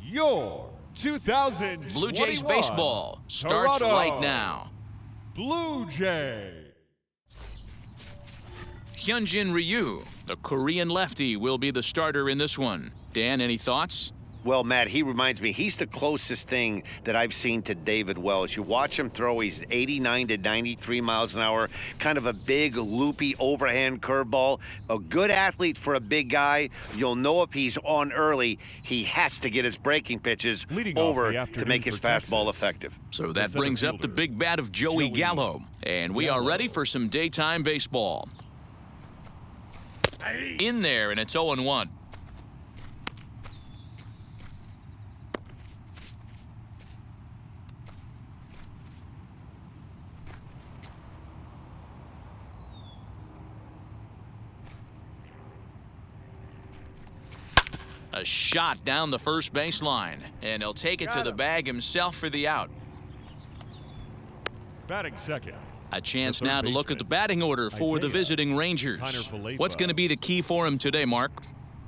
your 2021 Blue Jays baseball starts Toronto right now. Blue Jay. Hyunjin Ryu, the Korean lefty, will be the starter in this one. Dan, any thoughts? Well, Matt, he reminds me, he's the closest thing that I've seen to David Wells. You watch him throw, he's 89 to 93 miles an hour, kind of a big, loopy, overhand curveball. A good athlete for a big guy. You'll know if he's on early, he has to get his breaking pitches over to make his fastball effective. So that brings up the big bat of Joey Gallo. And we are ready for some daytime baseball. In there, and it's 0-1. A shot down the first baseline, and he'll take it to the bag himself for the out. Batting second. A chance now to look at the batting order for the visiting Rangers. What's going to be the key for him today, Mark?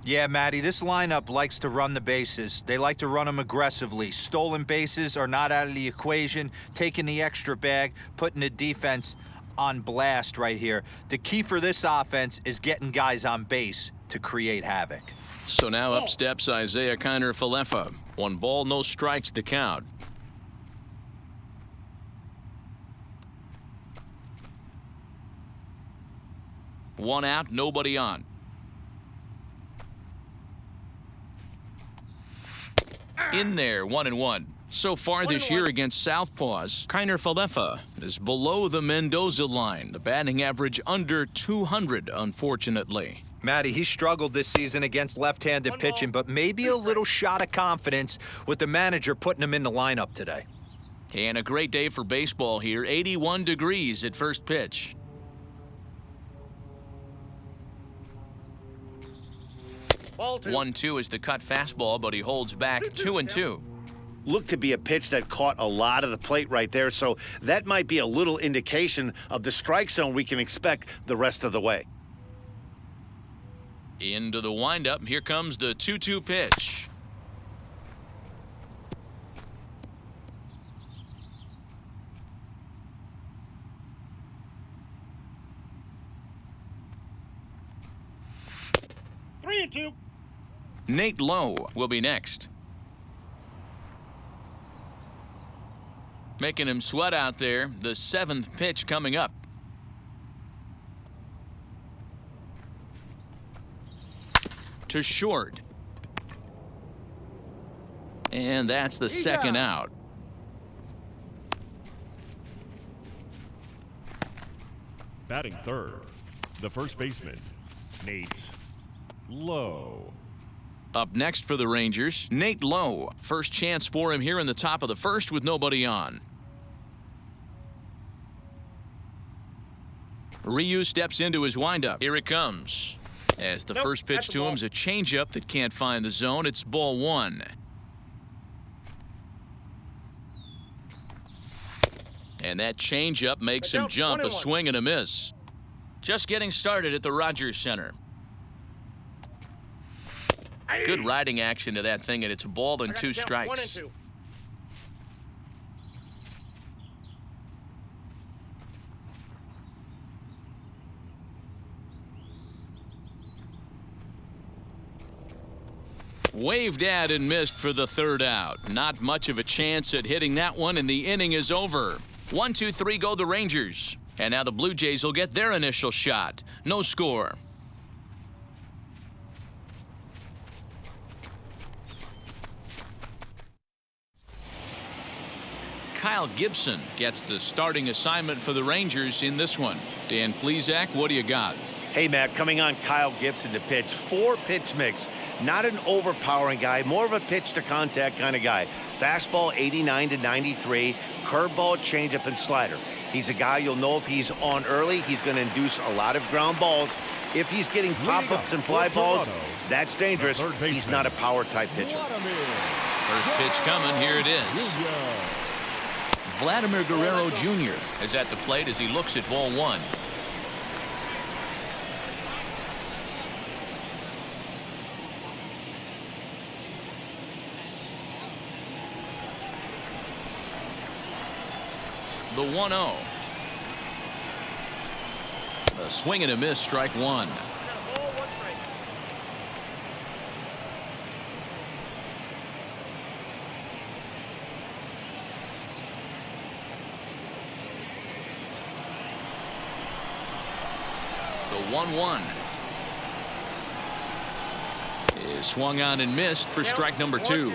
Yeah, Matty, this lineup likes to run the bases. They like to run them aggressively. Stolen bases are not out of the equation. Taking the extra bag, putting the defense on blast right here. The key for this offense is getting guys on base to create havoc. So now up steps Isaiah Kiner-Falefa. 1 ball, no strikes to count. One out, nobody on. In there, 1-1. So far this year against Southpaws, Kiner-Falefa is below the Mendoza line. The batting average under 200, unfortunately. Matty, he struggled this season against left-handed pitching, but maybe a little shot of confidence with the manager putting him in the lineup today. And a great day for baseball here. 81 degrees at first pitch. Ball 1-2 is the cut fastball, but he holds back 2-2. Looked to be a pitch that caught a lot of the plate right there, so that might be a little indication of the strike zone we can expect the rest of the way. Into the windup, here comes the 2-2 pitch. Three and two. Nate Lowe will be next. Making him sweat out there, the 7th pitch coming up. To short. And that's the second out. Batting third, the first baseman, Nate Lowe. Up next for the Rangers, Nate Lowe. First chance for him here in the top of the first with nobody on. Ryu steps into his windup. Here it comes. As the first pitch to him is a changeup that can't find the zone. It's ball 1. And that changeup makes him jump, a swing and a miss. Just getting started at the Rogers Center. Good riding action to that thing, and it's a ball and 2 strikes. Waved at and missed for the 3rd out. Not much of a chance at hitting that one, and the inning is over. 1, 2, 3 go the Rangers. And now the Blue Jays will get their initial shot. No score. Kyle Gibson gets the starting assignment for the Rangers in this one. Dan Plesac, what do you got? Hey, Matt, coming on Kyle Gibson to pitch. 4-pitch mix. Not an overpowering guy, more of a pitch-to-contact kind of guy. Fastball 89 to 93, curveball, changeup, and slider. He's a guy you'll know if he's on early, he's going to induce a lot of ground balls. If he's getting pop-ups and fly balls, that's dangerous. He's not a power-type pitcher. First pitch coming, here it is. Vladimir Guerrero Jr. is at the plate as he looks at ball 1. The 1-0. A swing and a miss, strike one. The 1-1 is swung on and missed for strike number 2.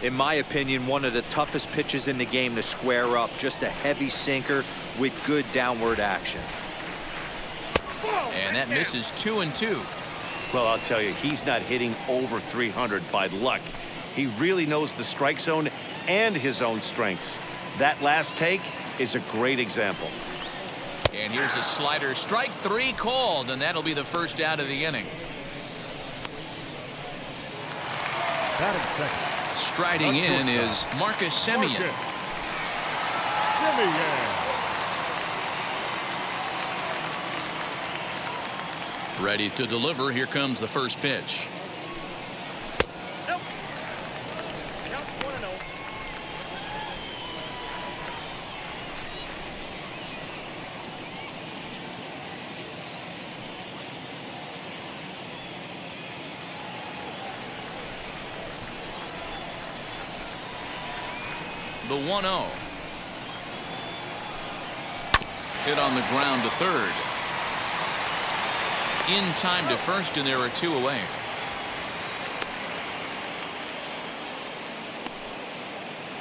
In my opinion, one of the toughest pitches in the game to square up. Just a heavy sinker with good downward action. And that misses 2-2. Well, I'll tell you, he's not hitting over 300 by luck. He really knows the strike zone and his own strengths. That last take is a great example. And here's a slider. Strike 3 called, and that'll be the first out of the inning. Batting second. Striding in is Marcus Semien. Ready to deliver. Here comes the first pitch. The 1-0. Hit on the ground to third. In time to first, and there are 2 away.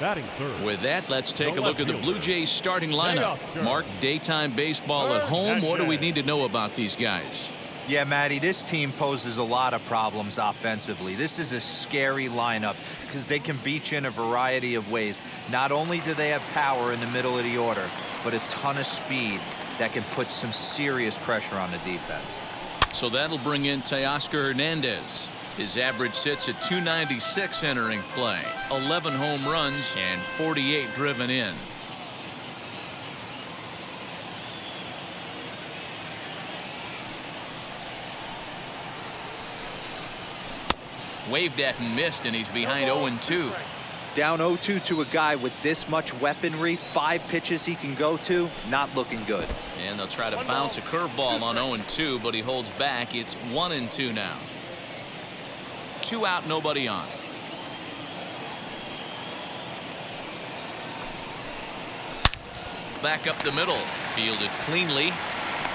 Batting third. With that, let's take a look at the Blue Jays starting lineup. Mark, daytime baseball at home. What do we need to know about these guys? Yeah, Matty, this team poses a lot of problems offensively. This is a scary lineup because they can beat you in a variety of ways. Not only do they have power in the middle of the order, but a ton of speed that can put some serious pressure on the defense. So that'll bring in Teoscar Hernandez. His average sits at .296 entering play. 11 home runs and 48 driven in. Waved at and missed, and he's behind 0-2. Down 0-2 to a guy with this much weaponry, 5 pitches he can go to, not looking good. And they'll try to bounce a curveball on 0-2, but he holds back. It's 1-2 now. 2 out, nobody on. Back up the middle, fielded cleanly.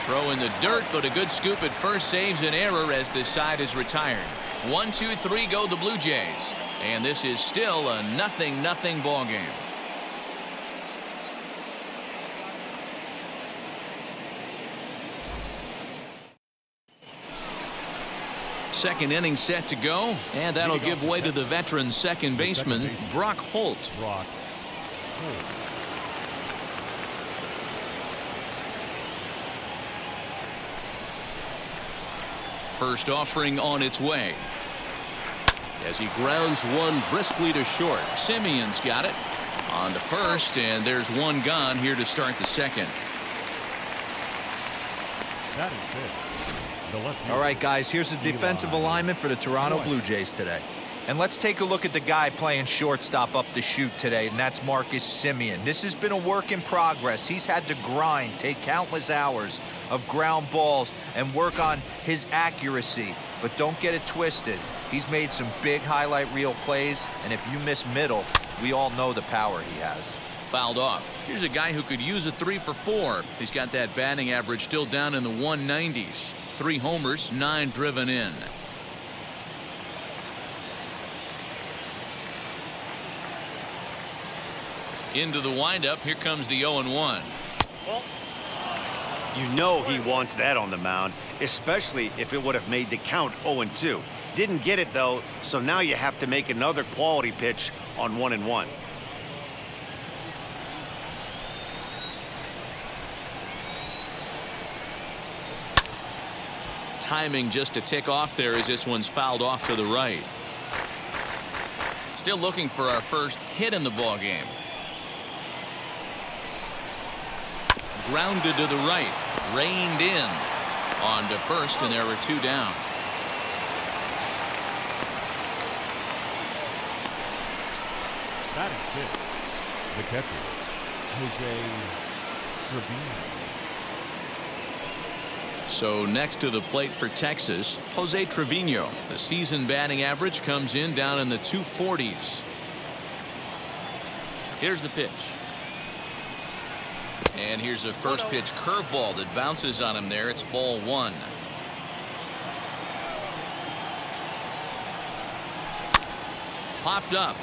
Throw in the dirt, but a good scoop at first saves an error as this side is retired. 1, 2, 3 go the Blue Jays. And this is still a 0-0 ball game. Second inning set to go, and that'll give way to the veteran second baseman, Brock Holt. First offering on its way. As he grounds one briskly to short. Semien's got it. On to first, and there's one gone here to start the second. All right, guys, here's the defensive alignment for the Toronto Blue Jays today. And let's take a look at the guy playing shortstop up the chute today, and that's Marcus Semien. This has been a work in progress. He's had to grind, take countless hours of ground balls, and work on his accuracy. But don't get it twisted. He's made some big highlight reel plays, and if you miss middle, we all know the power he has. Fouled off. Here's a guy who could use a 3 for 4. He's got that batting average still down in the 190s. 3 homers, 9 driven in. Into the windup. Here comes the 0-1. You know he wants that on the mound, especially if it would have made the count 0-2. Didn't get it, though, so now you have to make another quality pitch on 1-1. Timing just to tick off there as this one's fouled off to the right. Still looking for our first hit in the ball game. Grounded to the right, reined in. On to first, and there are 2 down. Batting 6, the catcher, Trevino. So next to the plate for Texas, Jose Trevino. The season batting average comes in down in the 240s. Here's the pitch. And here's a first pitch curveball that bounces on him there. It's ball one. Popped up.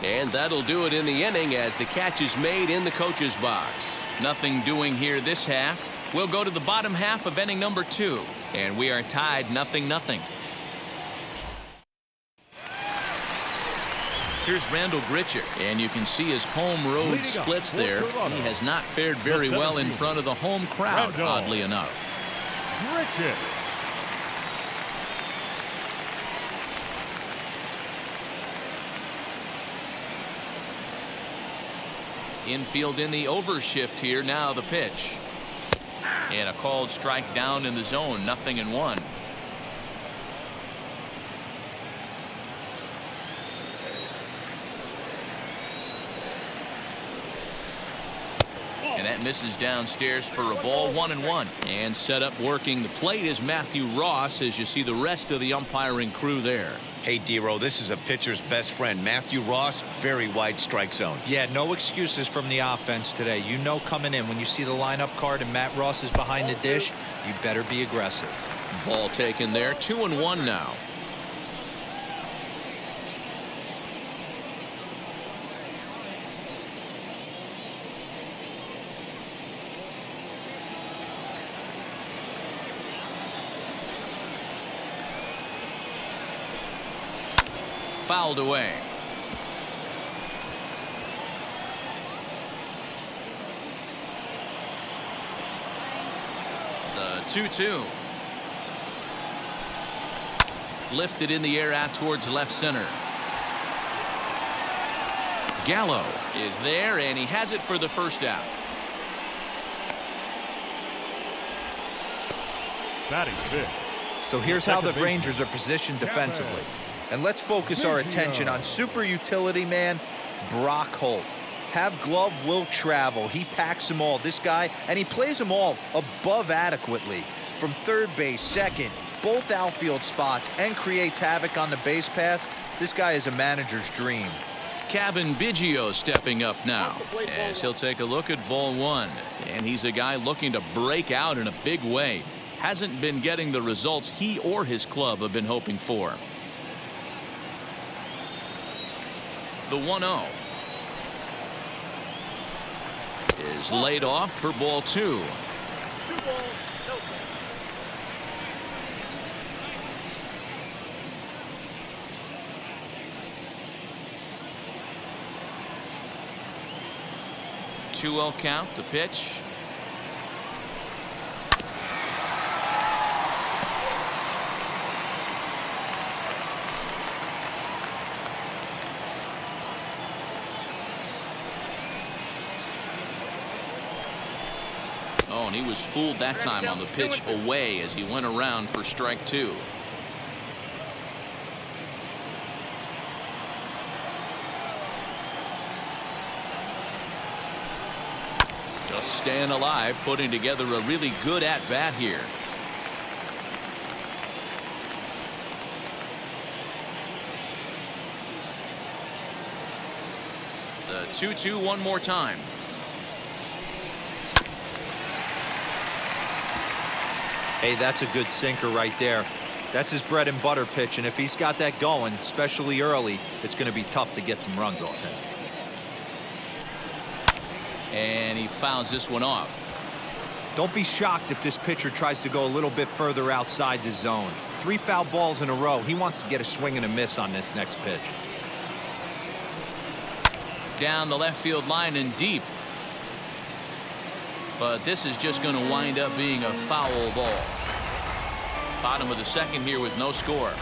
And that'll do it in the inning as the catch is made in the coach's box. Nothing doing here this half. We'll go to the bottom half of inning number 2. And we are tied 0-0. Here's Randall Grichik, and you can see his home road splits there. He has not fared very well in front of the home crowd, oddly enough. Grichik. Infield in the overshift here. Now the pitch. And a called strike down in the zone. 0-1. And that misses downstairs for a ball. 1-1. And set up working the plate is Matthew Ross, as you see the rest of the umpiring crew there. Hey, D-Row, this is a pitcher's best friend. Matthew Ross, very wide strike zone. Yeah, no excuses from the offense today. You know coming in when you see the lineup card and Matt Ross is behind the dish, you better be aggressive. Ball taken there. 2-1 now. Fouled away. The 2-2. Lifted in the air out towards left center. Gallo is there, and he has it for the first out. Batting fifth. So here's how the Rangers are positioned defensively. And let's focus our attention on super utility man Brock Holt. Have glove, will travel. He packs them all. This guy, and he plays them all above adequately. From third base, second, both outfield spots, and creates havoc on the base pass. This guy is a manager's dream. Kevin Biggio stepping up now as he'll take a look at ball one. And he's a guy looking to break out in a big way. Hasn't been getting the results he or his club have been hoping for. The 1-0 is laid off for ball two. Two-0 count. The pitch. Oh, and he was fooled that time on the pitch away as he went around for strike two. Just staying alive, putting together a really good at-bat here. The 2-2 one more time. Hey, that's a good sinker right there. That's his bread and butter pitch, and if he's got that going, especially early, it's going to be tough to get some runs off him. And he fouls this one off. Don't be shocked if this pitcher tries to go a little bit further outside the zone. 3 foul balls in a row. He wants to get a swing and a miss on this next pitch. Down the left field line and deep. But this is just going to wind up being a foul ball. Bottom of the second here with no score.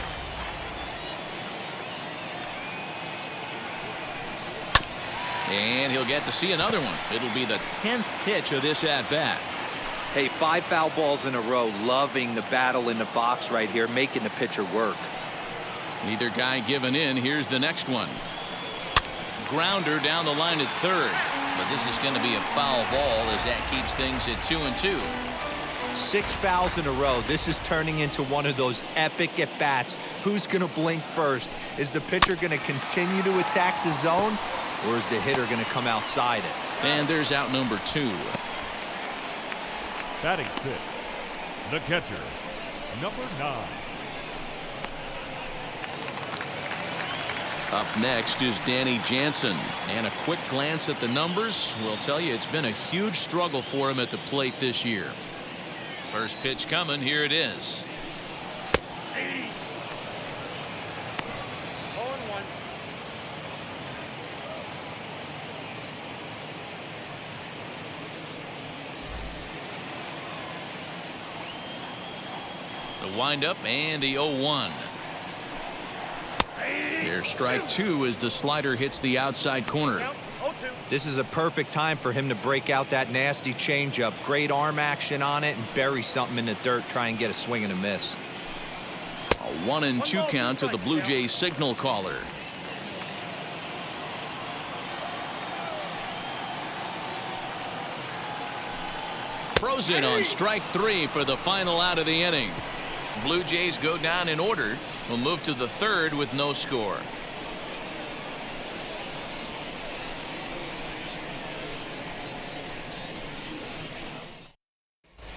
And he'll get to see another one. It'll be the 10th pitch of this at-bat. Hey, 5 foul balls in a row. Loving the battle in the box right here, making the pitcher work. Neither guy giving in. Here's the next one. grounder down the line at third. But this is going to be a foul ball as that keeps things at 2-2. 6 fouls in a row. This is turning into one of those epic at-bats. Who's going to blink first? Is the pitcher going to continue to attack the zone, or is the hitter going to come outside it? And there's out number 2. Batting sixth, the catcher, number 9. Up next is Danny Jansen. And a quick glance at the numbers will tell you it's been a huge struggle for him at the plate this year. First pitch coming. Here it is. The windup and the 0-1. There's strike 2 as the slider hits the outside corner. This is a perfect time for him to break out that nasty changeup. Great arm action on it and bury something in the dirt. Try and get a swing and a miss. A 1-2 count to the Blue Jays signal caller. Frozen on strike 3 for the final out of the inning. Blue Jays go down in order. Will move to the third with no score.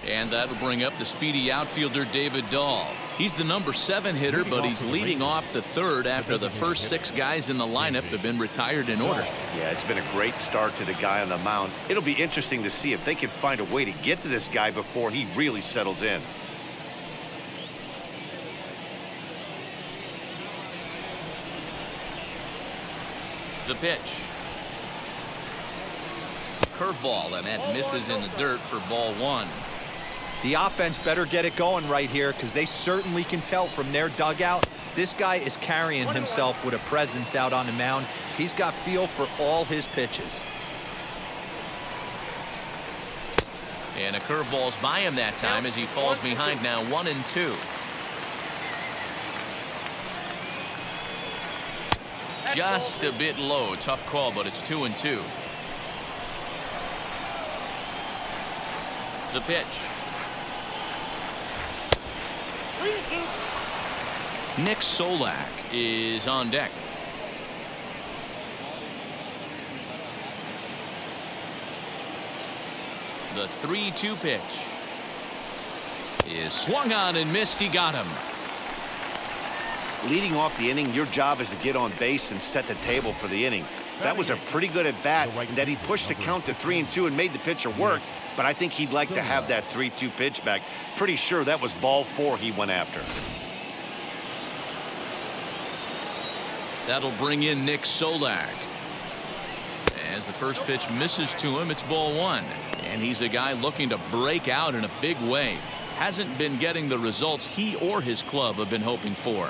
And that'll bring up the speedy outfielder David Dahl. He's the number 7 hitter, but he's leading off the third after the first 6 guys in the lineup have been retired in order. Yeah, it's been a great start to the guy on the mound. It'll be interesting to see if they can find a way to get to this guy before he really settles in. The pitch. Curveball, and that misses in the dirt for ball 1. The offense better get it going right here, because they certainly can tell from their dugout this guy is carrying himself with a presence out on the mound. He's got feel for all his pitches. And a curveball's by him that time as he falls behind now 1-2. Just a bit low. Tough call, but it's 2-2. The pitch. Nick Solak is on deck. The 3-2 pitch is swung on and missed. He got him. Leading off the inning, your job is to get on base and set the table for the inning. That was a pretty good at bat, and that he pushed the count to 3-2 and made the pitcher work. But I think he'd like to have that 3-2 pitch back. Pretty sure that was ball 4 he went after. That'll bring in Nick Solak. As the first pitch misses to him, it's ball 1. And he's a guy looking to break out in a big way. Hasn't been getting the results he or his club have been hoping for.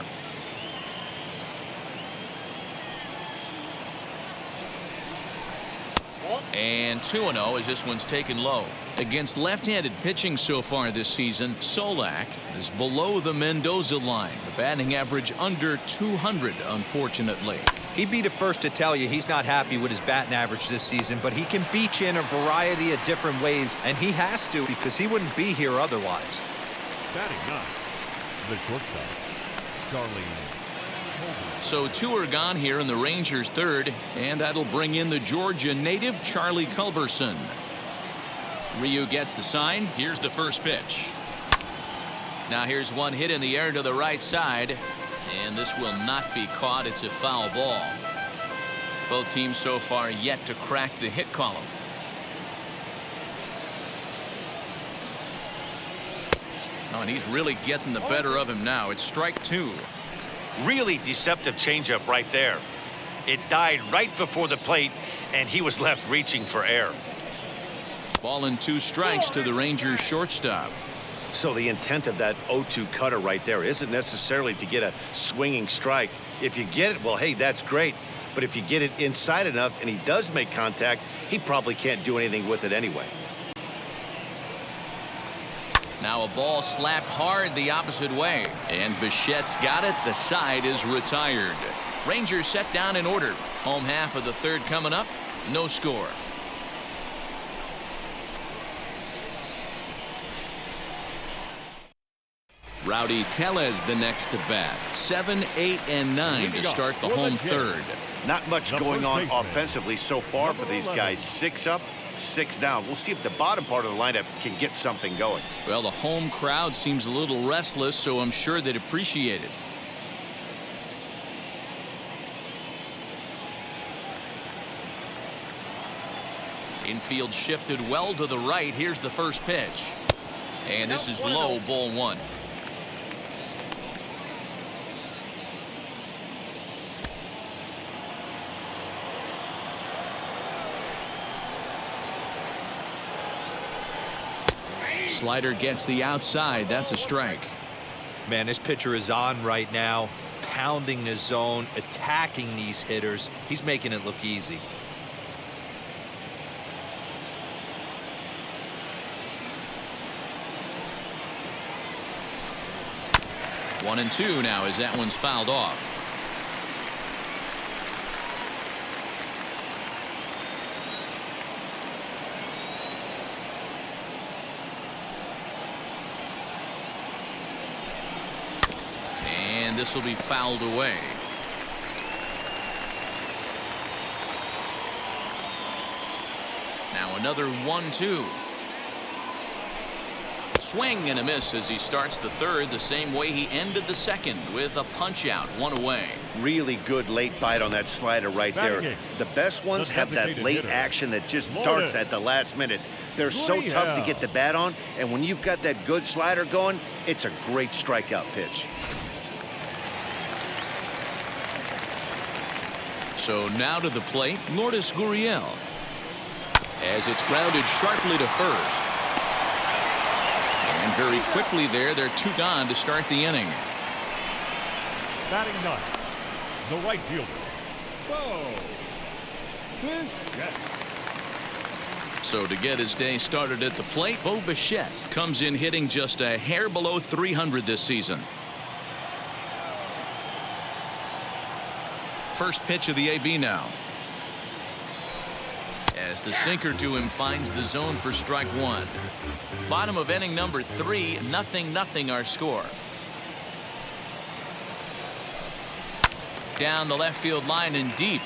And 2-0 as this one's taken low. Against left-handed pitching so far this season, Solak is below the Mendoza line. The batting average under 200, unfortunately. He'd be the first to tell you he's not happy with his batting average this season, but he can beat you in a variety of different ways, and he has to because he wouldn't be here otherwise. Batting 9, the shortstop, Charlie. So 2 are gone here in the Rangers' third, and that'll bring in the Georgia native Charlie Culberson. Ryu gets the sign. Here's the first pitch. Now here's one hit in the air to the right side, and this will not be caught. It's a foul ball. Both teams so far yet to crack the hit column. Oh, and he's really getting the better of him now. It's strike 2. Really deceptive changeup right there. It died right before the plate, and he was left reaching for air. Ball and 2 strikes to the Rangers shortstop. So the intent of that 0-2 cutter right there isn't necessarily to get a swinging strike. If you get it, well, hey, that's great. But if you get it inside enough and he does make contact, he probably can't do anything with it anyway. Now a ball slapped hard the opposite way, and Bichette's got it. The side is retired. Rangers set down in order. Home half of the third coming up. No score. Rowdy Telus the next to bat. 7, 8, and 9 to start the home third. Not much going on offensively so far for these guys. 6 up, 6 down. We'll see if the bottom part of the lineup can get something going. Well, the home crowd seems a little restless, so I'm sure they'd appreciate it. Infield shifted well to the right. Here's the first pitch. And this is low, ball 1. Slider gets the outside. That's a strike. Man, this pitcher is on right now, pounding the zone, attacking these hitters. He's making it look easy. One and two now as that one's fouled off. And this will be fouled away. Now another 1-2. Swing and a miss as he starts the third the same way he ended the second with a punch out, 1 away. Really good late bite on that slider right there. The best ones have that late action that just darts at the last minute. They're so tough to get the bat on, and when you've got that good slider going, it's a great strikeout pitch. So now to the plate, Lourdes Gurriel. As it's grounded sharply to first. And very quickly there, they're 2 gone to start the inning. Batting 9, the right fielder. So to get his day started at the plate, Bo Bichette comes in hitting just a hair below 300 this season. First pitch of the AB now. As the sinker to him finds the zone for strike 1. Bottom of inning number 3, 0-0 our score. Down the left field line and deep.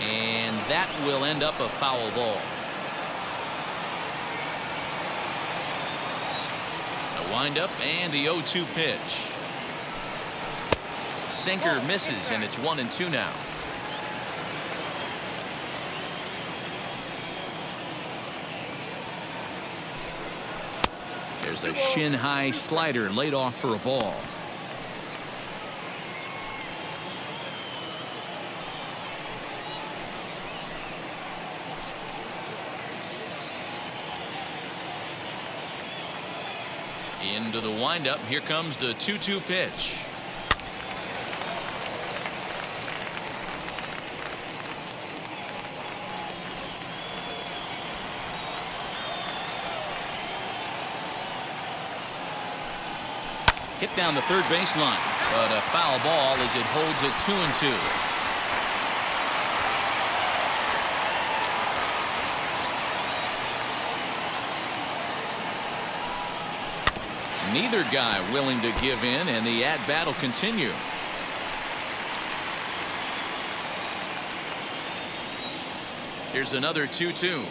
And that will end up a foul ball. A windup and the 0-2 pitch. Sinker misses, and it's 1-2 now. There's a shin-high slider laid off for a ball. Into the windup. Here comes the 2-2 pitch. Hit down the third baseline, but a foul ball as it holds it 2-2. Neither guy willing to give in, and the at-bat will continue. Here's another 2-2.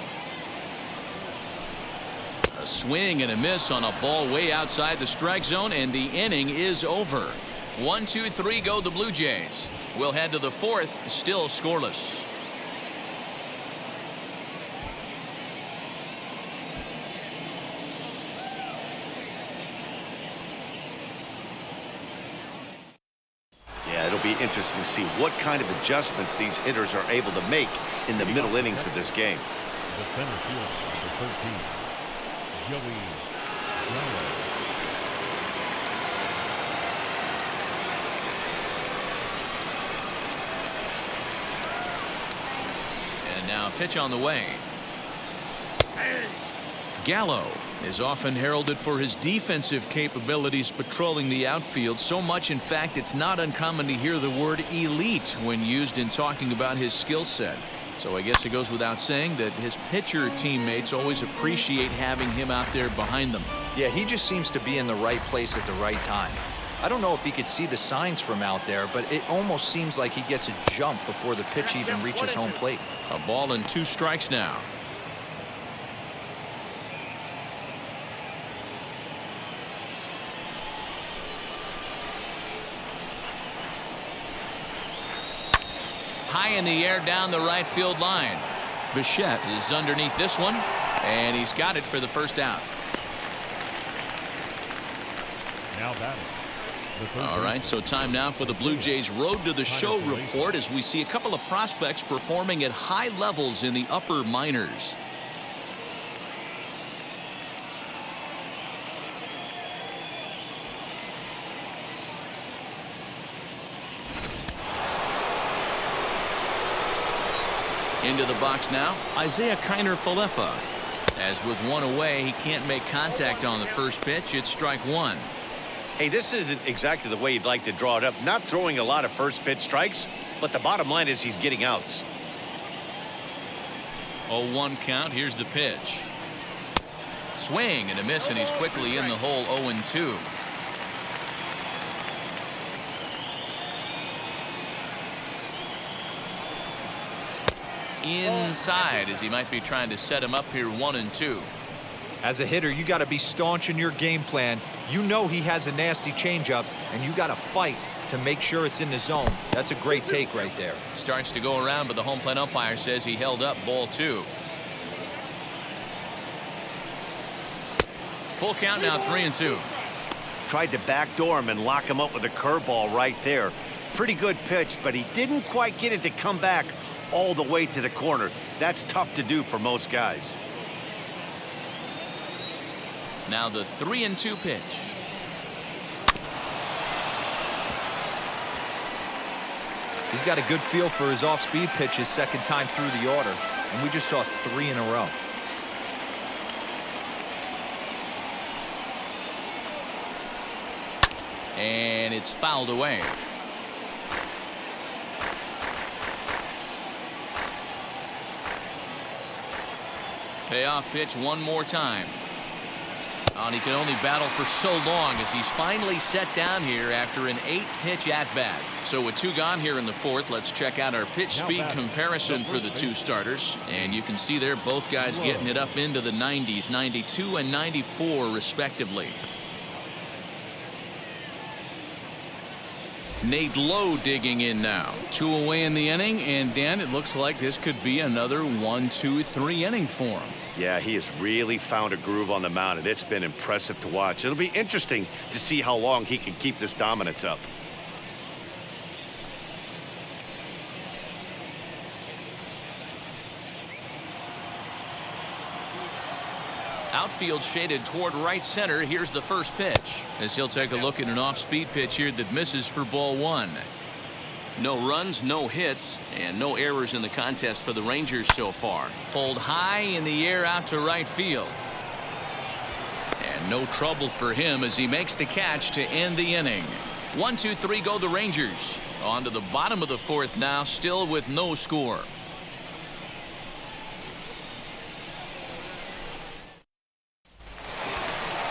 A swing and a miss on a ball way outside the strike zone, and the inning is over. 1-2-3 go the Blue Jays. We'll head to the fourth, still scoreless. Yeah, it'll be interesting to see what kind of adjustments these hitters are able to make in the middle innings of this game. The center field, number 13, Gallo. And now pitch on the way. Gallo is often heralded for his defensive capabilities patrolling the outfield. So much, in fact, it's not uncommon to hear the word elite when used in talking about his skill set. So I guess it goes without saying that his pitcher teammates always appreciate having him out there behind them. Yeah, he just seems to be in the right place at the right time. I don't know if he could see the signs from out there, but it almost seems like he gets a jump before the pitch even reaches home plate. A ball and 2 strikes now. High in the air down the right field line. Bichette is underneath this one, and he's got it for the first out. Now batting. All right, so time now for the Blue Jays Road to the Show report as we see a couple of prospects performing at high levels in the upper minors. Into the box now, Isaiah Kiner-Falefa. As with one away, he can't make contact on the first pitch. It's strike 1. Hey, this isn't exactly the way you'd like to draw it up. Not throwing a lot of first pitch strikes, but the bottom line is he's getting outs. 0-1 count. Here's the pitch. Swing and a miss, and he's quickly in the hole. 0-2. Inside as he might be trying to set him up here. 1-2. As a hitter, you got to be staunch in your game plan. You know he has a nasty changeup, and you got to fight to make sure it's in the zone. That's a great take right there. Starts to go around, but the home plate umpire says he held up. Ball 2. Full count now. 3-2. Tried to backdoor him and lock him up with a curveball right there. Pretty good pitch, but he didn't quite get it to come back all the way to the corner. That's tough to do for most guys. Now the 3-2 pitch. He's got a good feel for his off-speed pitches second time through the order, and we just saw 3 in a row. And it's fouled away. Payoff pitch one more time. And he can only battle for so long as he's finally set down here after an 8-pitch at-bat. So with 2 gone here in the 4th, let's check out our pitch speed comparison for the 2 starters. And you can see there both guys getting it up into the 90s, 92 and 94 respectively. Nate Lowe digging in now. 2 away in the inning, and Dan, it looks like this could be another 1-2-3 inning for him. Yeah, he has really found a groove on the mound, and it's been impressive to watch. It'll be interesting to see how long he can keep this dominance up. Outfield shaded toward right center. Here's the first pitch as he'll take a look at an off-speed pitch here that misses for ball 1. No runs, no hits, and no errors in the contest for the Rangers so far. Pulled high in the air out to right field. And no trouble for him as he makes the catch to end the inning. 1-2-3 go the Rangers. On to the bottom of the 4th now, still with no score.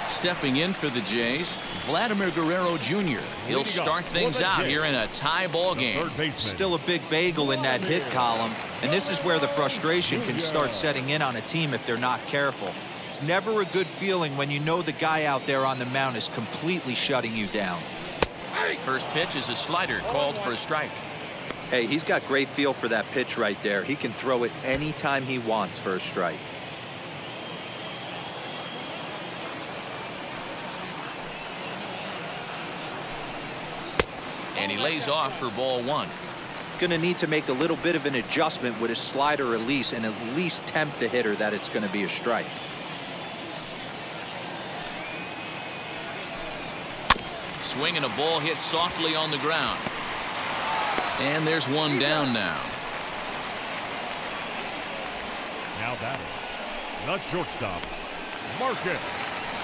Stepping in for the Jays, Vladimir Guerrero Jr. He'll start things out here in a tie ball game. Still a big bagel in that hit column, and this is where the frustration can start setting in on a team if they're not careful. It's never a good feeling when you know the guy out there on the mound is completely shutting you down. First pitch is a slider called for a strike. Hey, he's got great feel for that pitch right there. He can throw it anytime he wants for a strike. And he lays off for ball 1. Going to need to make a little bit of an adjustment with his slider release and at least tempt the hitter that it's going to be a strike. Swing and a ball hit softly on the ground. And there's one down now. Now batting, the shortstop, Market.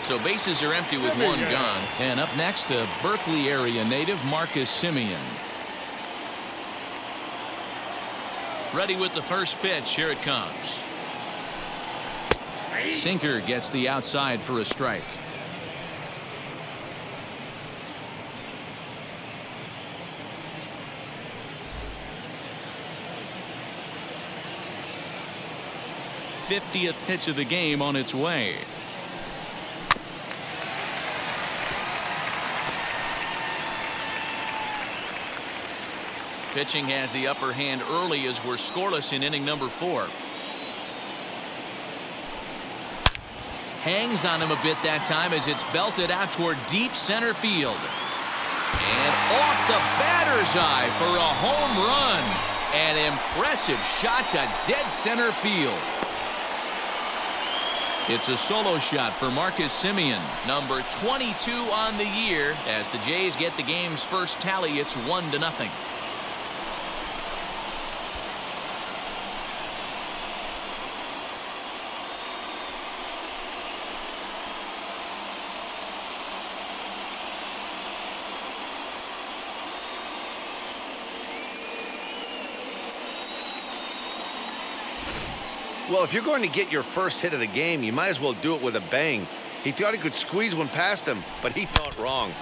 So bases are empty with one gone. And up next, a Berkeley area native, Marcus Semien. Ready with the first pitch. Here it comes. Sinker gets the outside for a strike. '50th pitch of the game on its way. Pitching has the upper hand early as we're scoreless in inning number 4. Hangs on him a bit that time as it's belted out toward deep center field. And off the batter's eye for a home run. An impressive shot to dead center field. It's a solo shot for Marcus Semien, number 22 on the year. As the Jays get the game's first tally, it's 1-0. Well, if you're going to get your first hit of the game, you might as well do it with a bang. He thought he could squeeze one past him, but he thought wrong.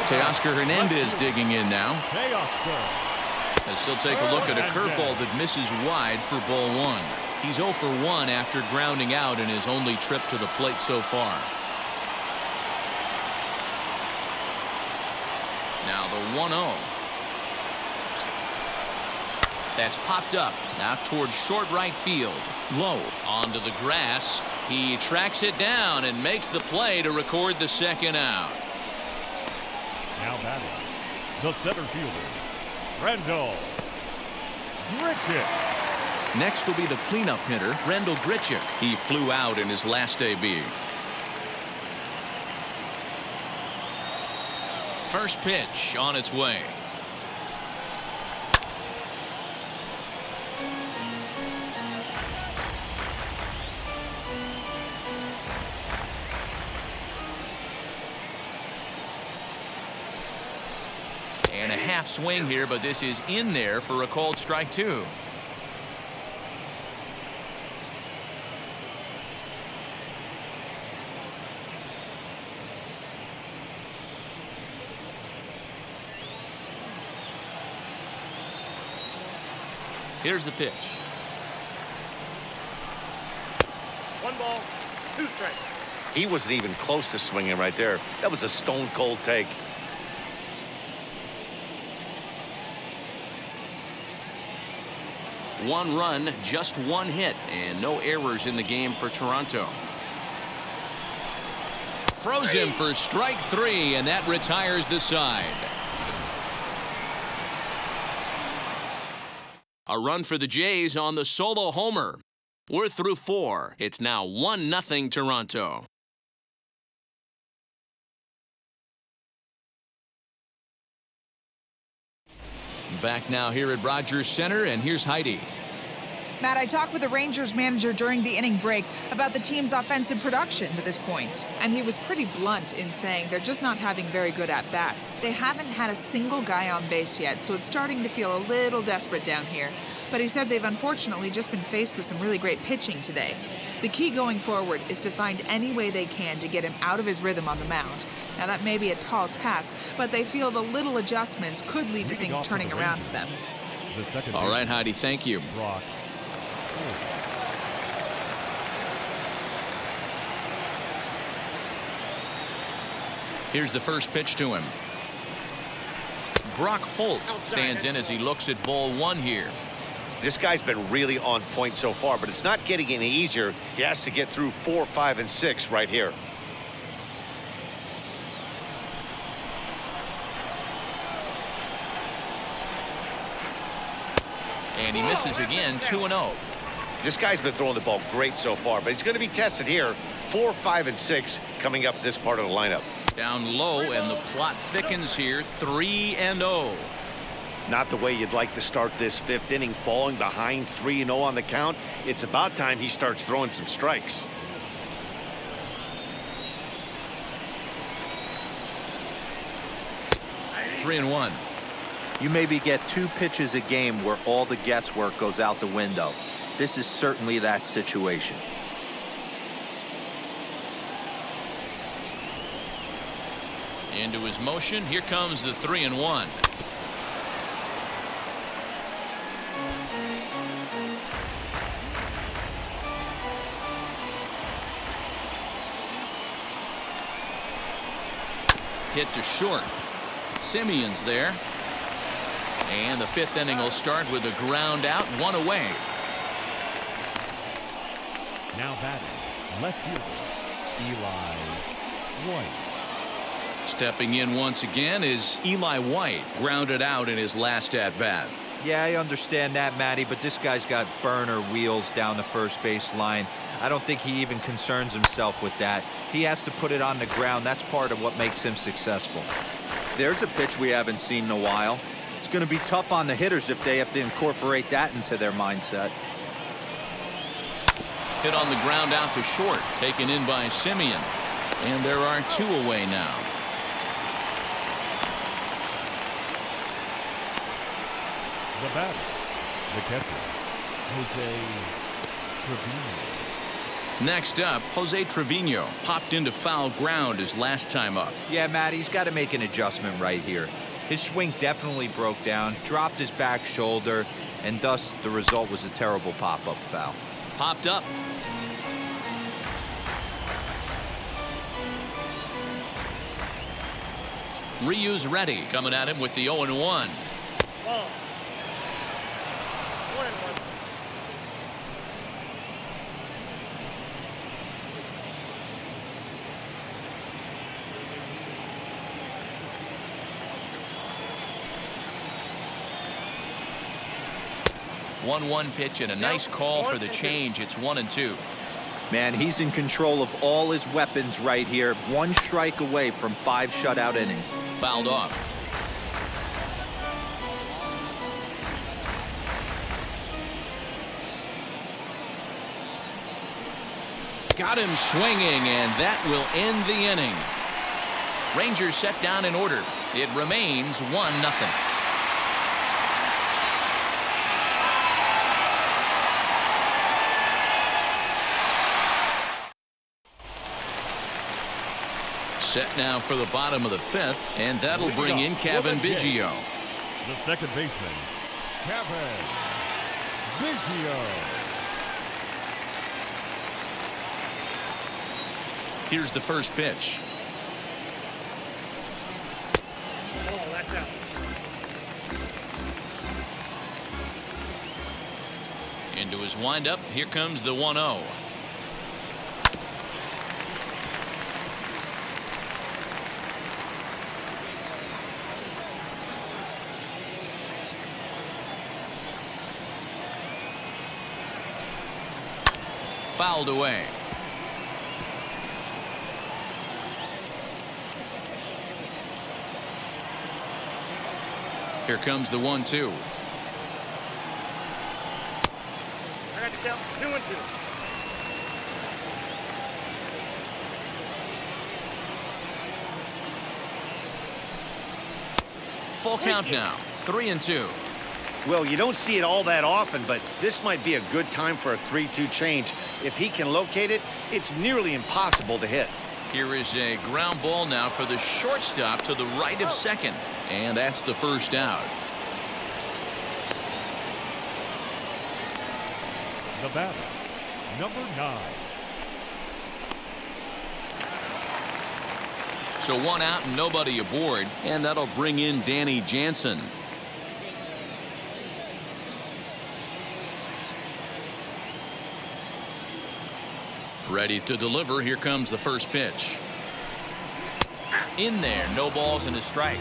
Teoscar Hernandez digging in now. As he'll take a look at a curveball that misses wide for ball 1. He's 0 for 1 after grounding out in his only trip to the plate so far. Now the 1-0. That's popped up out towards short right field. Low onto the grass. He tracks it down and makes the play to record the second out. Now batting, the center fielder, Randall Grichik. Next will be the cleanup hitter, Randall Grichik. He flew out in his last AB. First pitch on its way. And a half swing here, but this is in there for a called strike 2. Here's the pitch. 1 ball, 2 strikes. He wasn't even close to swinging right there. That was a stone-cold take. One run, just one hit, and no errors in the game for Toronto. Froze him for strike 3, and that retires the side. A run for the Jays on the solo homer. We're through 4. It's now 1-0 Toronto. Back now here at Rogers Center, and here's Heidi. Matt, I talked with the Rangers manager during the inning break about the team's offensive production to this point. And he was pretty blunt in saying they're just not having very good at-bats. They haven't had a single guy on base yet, so it's starting to feel a little desperate down here. But he said they've unfortunately just been faced with some really great pitching today. The key going forward is to find any way they can to get him out of his rhythm on the mound. Now, that may be a tall task, but they feel the little adjustments could lead to things turning around for them. All right, Heidi, thank you. Here's the first pitch to him. Brock Holt stands in as he looks at ball 1 here. This guy's been really on point so far, but it's not getting any easier. He has to get through 4, 5, and 6 right here. And he misses again, 2-0. This guy's been throwing the ball great so far, but he's going to be tested here. 4, 5, and 6 coming up this part of the lineup. Down low, and the plot thickens here. 3-0. Not the way you'd like to start this fifth inning, falling behind 3-0 on the count. It's about time he starts throwing some strikes. Three and one. You maybe get 2 pitches a game where all the guesswork goes out the window. This is certainly that situation. Into his motion. Here comes the 3-1. Hit to short. Simeon's there. And the 5th inning will start with a ground out, 1 away. Now batting, left fielder, Eli White. Stepping in once again is Eli White, grounded out in his last at-bat. Yeah, I understand that, Matty, but this guy's got burner wheels down the first base line. I don't think he even concerns himself with that. He has to put it on the ground. That's part of what makes him successful. There's a pitch we haven't seen in a while. It's going to be tough on the hitters if they have to incorporate that into their mindset. Hit on the ground out to short, taken in by Simeon. And there are 2 away now. The batter, the catcher, Jose Trevino. Next up, Jose Trevino popped into foul ground his last time up. Yeah, Matt, he's got to make an adjustment right here. His swing definitely broke down, dropped his back shoulder, and thus the result was a terrible pop-up foul. Popped up. Ryu's ready, coming at him with the 0-1. 1-1 pitch and a nice call for the change. It's 1-2. Man, he's in control of all his weapons right here. 1 strike away from 5 shutout innings. Fouled off. Got him swinging, and that will end the inning. Rangers set down in order. It remains 1-0. Set now for the bottom of the 5th, and that'll bring in Kevin Biggio. The second baseman, Kevin Vigil. Here's the first pitch. Oh, that's out. Into his windup. Here comes the 1-0. Fouled away. Here comes the 1-2. I got you down. 2-2. Full count now. 3-2. Well, you don't see it all that often, but this might be a good time for a 3-2 change. If he can locate it, it's nearly impossible to hit. Here is a ground ball now for the shortstop to the right of second. And that's the first out. The batter, number 9. So 1 out and nobody aboard. And that'll bring in Danny Jansen. Ready to deliver. Here comes the first pitch. In there. No balls and a strike.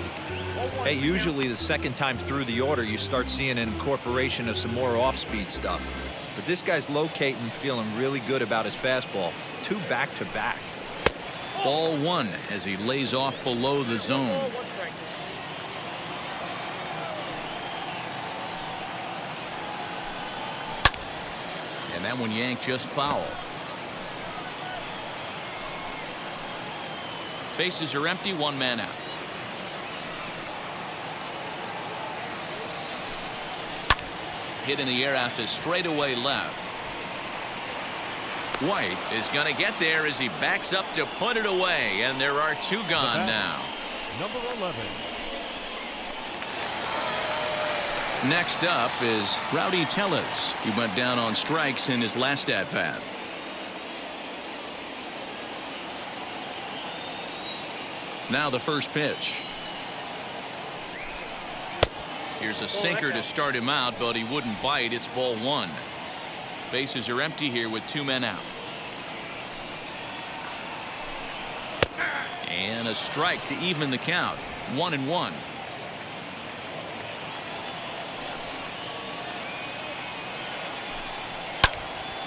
Hey, usually the second time through the order, you start seeing an incorporation of some more off-speed stuff. But this guy's locating, feeling really good about his fastball. 2 back-to-back. Ball one as he lays off below the zone. One strike. And that one yanked just foul. Bases are empty, one man out. Hit in the air out to straightaway left. White is going to get there as he backs up to put it away, and there are two gone now. Number 11. Next up is Rowdy Telus. He went down on strikes in his last at-bat. Now the first pitch. Here's a sinker to start him out, but he wouldn't bite. It's ball one. Bases are empty here with two men out. And a strike to even the count. 1-1.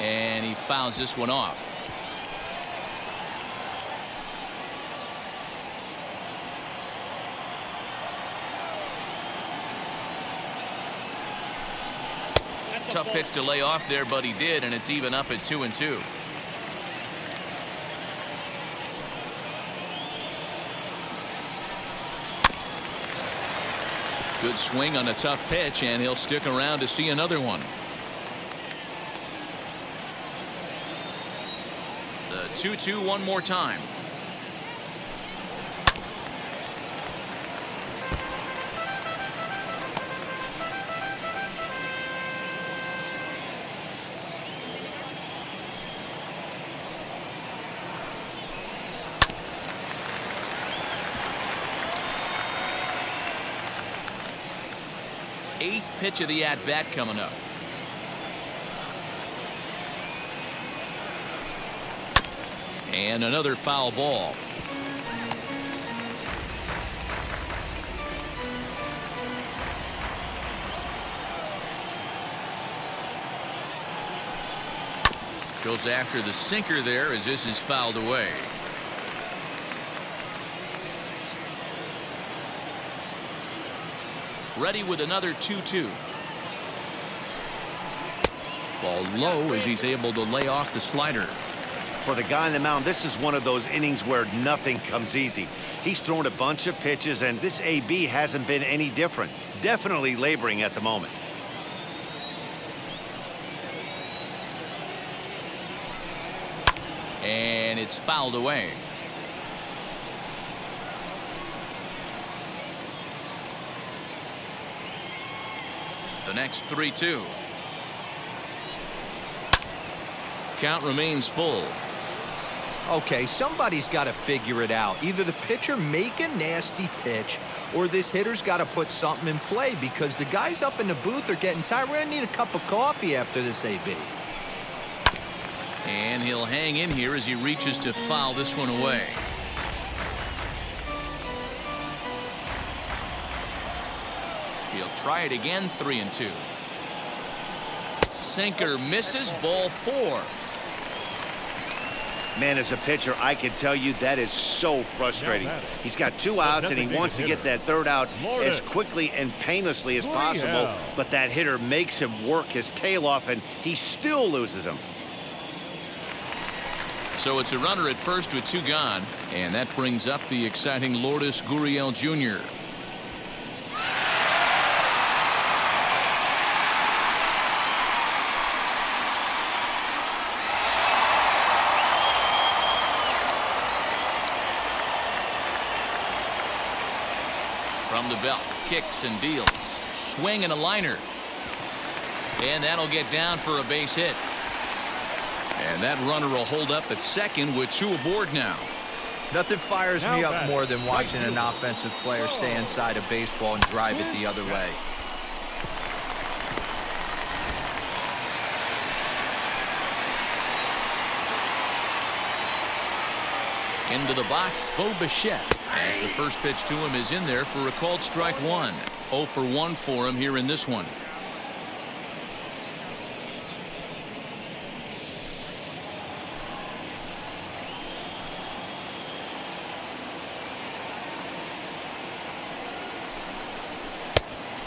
And he fouls this one off. Tough pitch to lay off there, but he did, and it's even up at 2-2. Good swing on a tough pitch, and he'll stick around to see another one. The 2-2 one more time. Eighth pitch of the at-bat coming up. And another foul ball. Goes after the sinker there as this is fouled away. Ready with another 2-2. Ball low as he's able to lay off the slider. For the guy on the mound, this is one of those innings where nothing comes easy. He's thrown a bunch of pitches, and this AB hasn't been any different. Definitely laboring at the moment. And it's fouled away. The next 3-2. Count remains full. Okay, somebody's got to figure it out. Either the pitcher make a nasty pitch or this hitter's got to put something in play because the guys up in the booth are getting tired. We're going to need a cup of coffee after this, AB. And he'll hang in here as he reaches to foul this one away. He'll try it again, 3-2. Sinker misses, ball 4. Man, as a pitcher, I can tell you that is so frustrating. He's got 2 outs, and he wants to get that third out as quickly and painlessly as possible, but that hitter makes him work his tail off, and he still loses him. So it's a runner at first with 2 gone, and that brings up the exciting Lourdes Gurriel Jr. From the belt, kicks and deals. Swing and a liner. And that'll get down for a base hit. And that runner will hold up at second with 2 aboard now. Nothing fires me up more than watching an offensive player stay inside a baseball and drive it the other way. Into the box, Bo Bichette, as the first pitch to him is in there for a called strike 1. 0 for 1 for him here in this one.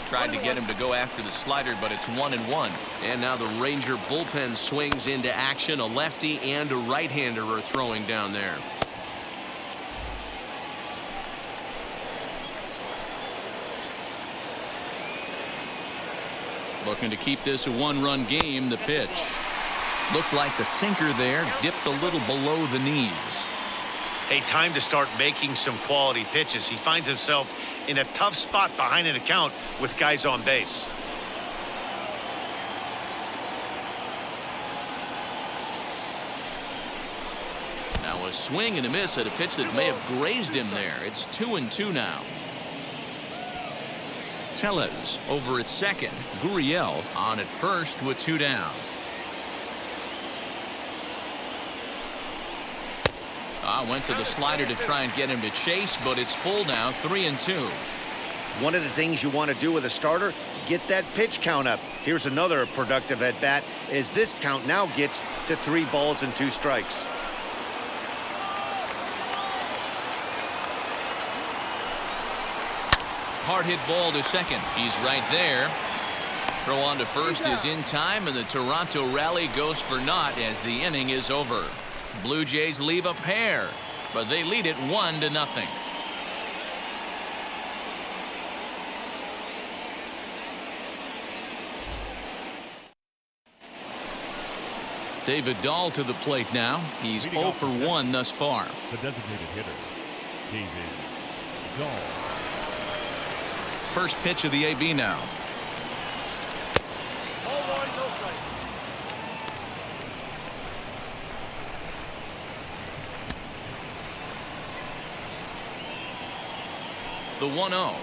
Tried to get him to go after the slider, but it's 1-1. And now the Ranger bullpen swings into action. A lefty and a right-hander are throwing down there. Looking to keep this a one-run game. The pitch looked like the sinker there dipped a little below the knees. A time to start making some quality pitches. He finds himself in a tough spot behind an account with guys on base. Now a swing and a miss at a pitch that may have grazed him there. It's 2-2 now. Telus over at second. Gurriel on at first with 2 down. Went to the slider to try and get him to chase, but it's full now, 3-2. One of the things you want to do with a starter, get that pitch count up. Here's another productive at bat as this count now gets to 3 balls and 2 strikes. Hard hit ball to second. He's right there. Throw on to first is in time, and the Toronto rally goes for naught as the inning is over. Blue Jays leave a pair, but they lead it 1-0. David Dahl to the plate now. He's 0 for 1 thus far. The designated hitter, David Dahl. First pitch of the AB now. The 1-0.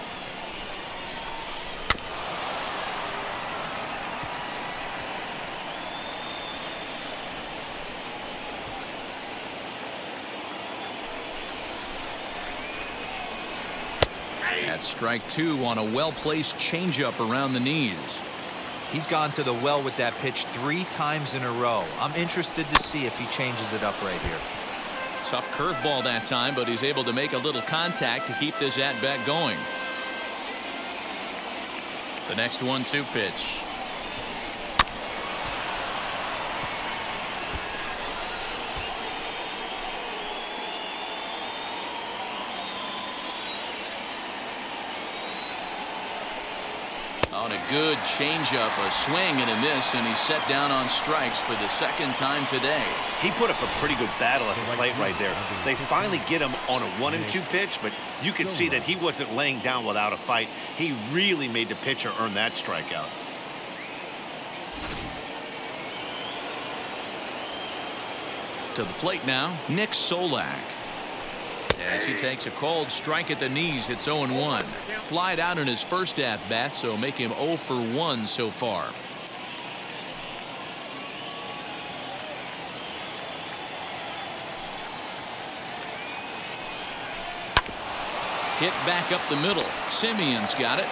That's strike 2 on a well-placed changeup around the knees. He's gone to the well with that pitch 3 times in a row. I'm interested to see if he changes it up right here. Tough curveball that time, but he's able to make a little contact to keep this at-bat going. The next 1-2 pitch. On a good changeup, a swing and a miss, and he's set down on strikes for the second time today. He put up a pretty good battle at the plate right there. They finally get him on a 1-2 pitch, but you could see that he wasn't laying down without a fight. He really made the pitcher earn that strikeout. To the plate now, Nick Solak. As he takes a cold strike at the knees, it's 0-1. Flied out in his first at-bat, so make him 0 for 1 so far. Hit back up the middle. Simeon's got it.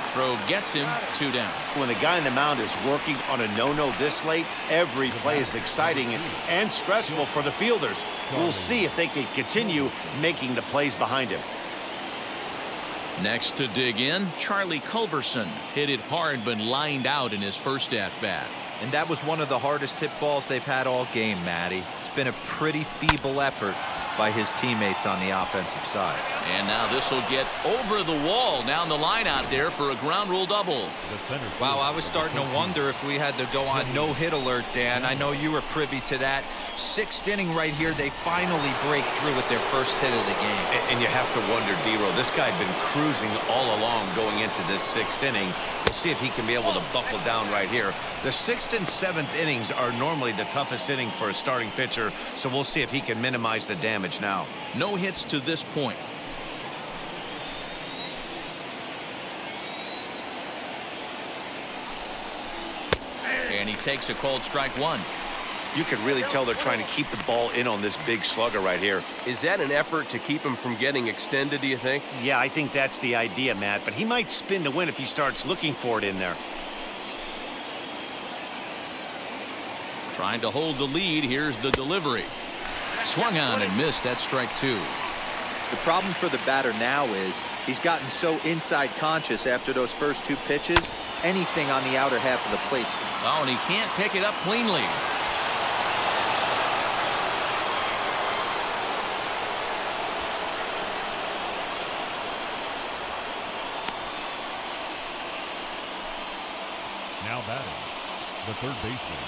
Throw gets him 2 down. When the guy in the mound is working on a no-no this late, every play is exciting and stressful for the fielders. We'll see if they can continue making the plays behind him. Next to dig in, Charlie Culberson hit it hard but lined out in his first at-bat. And that was one of the hardest hit balls they've had all game, Matty. It's been a pretty feeble effort by his teammates on the offensive side. And now this will get over the wall down the line out there for a ground rule double. Wow, I was starting to wonder if we had to go on no-hit alert, Dan. I know you were privy to that. 6th inning right here, they finally break through with their first hit of the game. And you have to wonder, D-Row, this guy had been cruising all along going into this 6th inning. We'll see if he can be able to buckle down right here. The 6th and 7th innings are normally the toughest inning for a starting pitcher, so we'll see if he can minimize the damage now. No hits to this point. And he takes a cold strike 1. You can really tell they're trying to keep the ball in on this big slugger right here. Is that an effort to keep him from getting extended, do you think? Yeah, I think that's the idea, Matt, but he might spin to win if he starts looking for it in there. Trying to hold the lead. Here's the delivery. Swung on and missed. That's strike 2. The problem for the batter now is he's gotten so inside conscious after those first 2 pitches, anything on the outer half of the plate. Oh, and he can't pick it up cleanly. Now batting, the third baseman,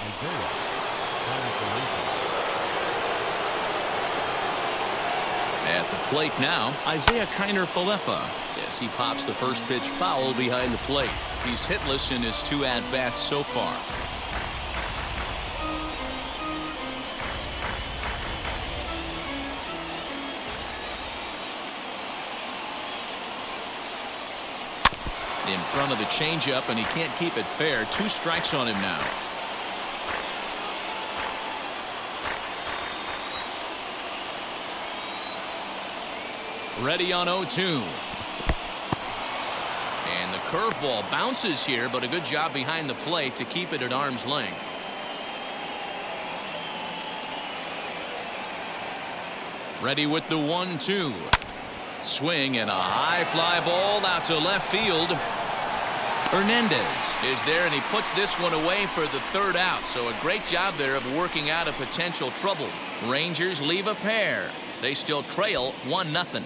Isaiah. At the plate now, Isaiah Kiner-Falefa. As he pops the first pitch foul behind the plate. He's hitless in his 2 at-bats so far. In front of the changeup, and he can't keep it fair. 2 strikes on him now. Ready on 0-2. And the curveball bounces here, but a good job behind the plate to keep it at arm's length. Ready with the 1-2. Swing and a high fly ball out to left field. Hernandez is there, and he puts this one away for the 3rd out. So a great job there of working out a potential trouble. Rangers leave a pair. They still trail 1-0.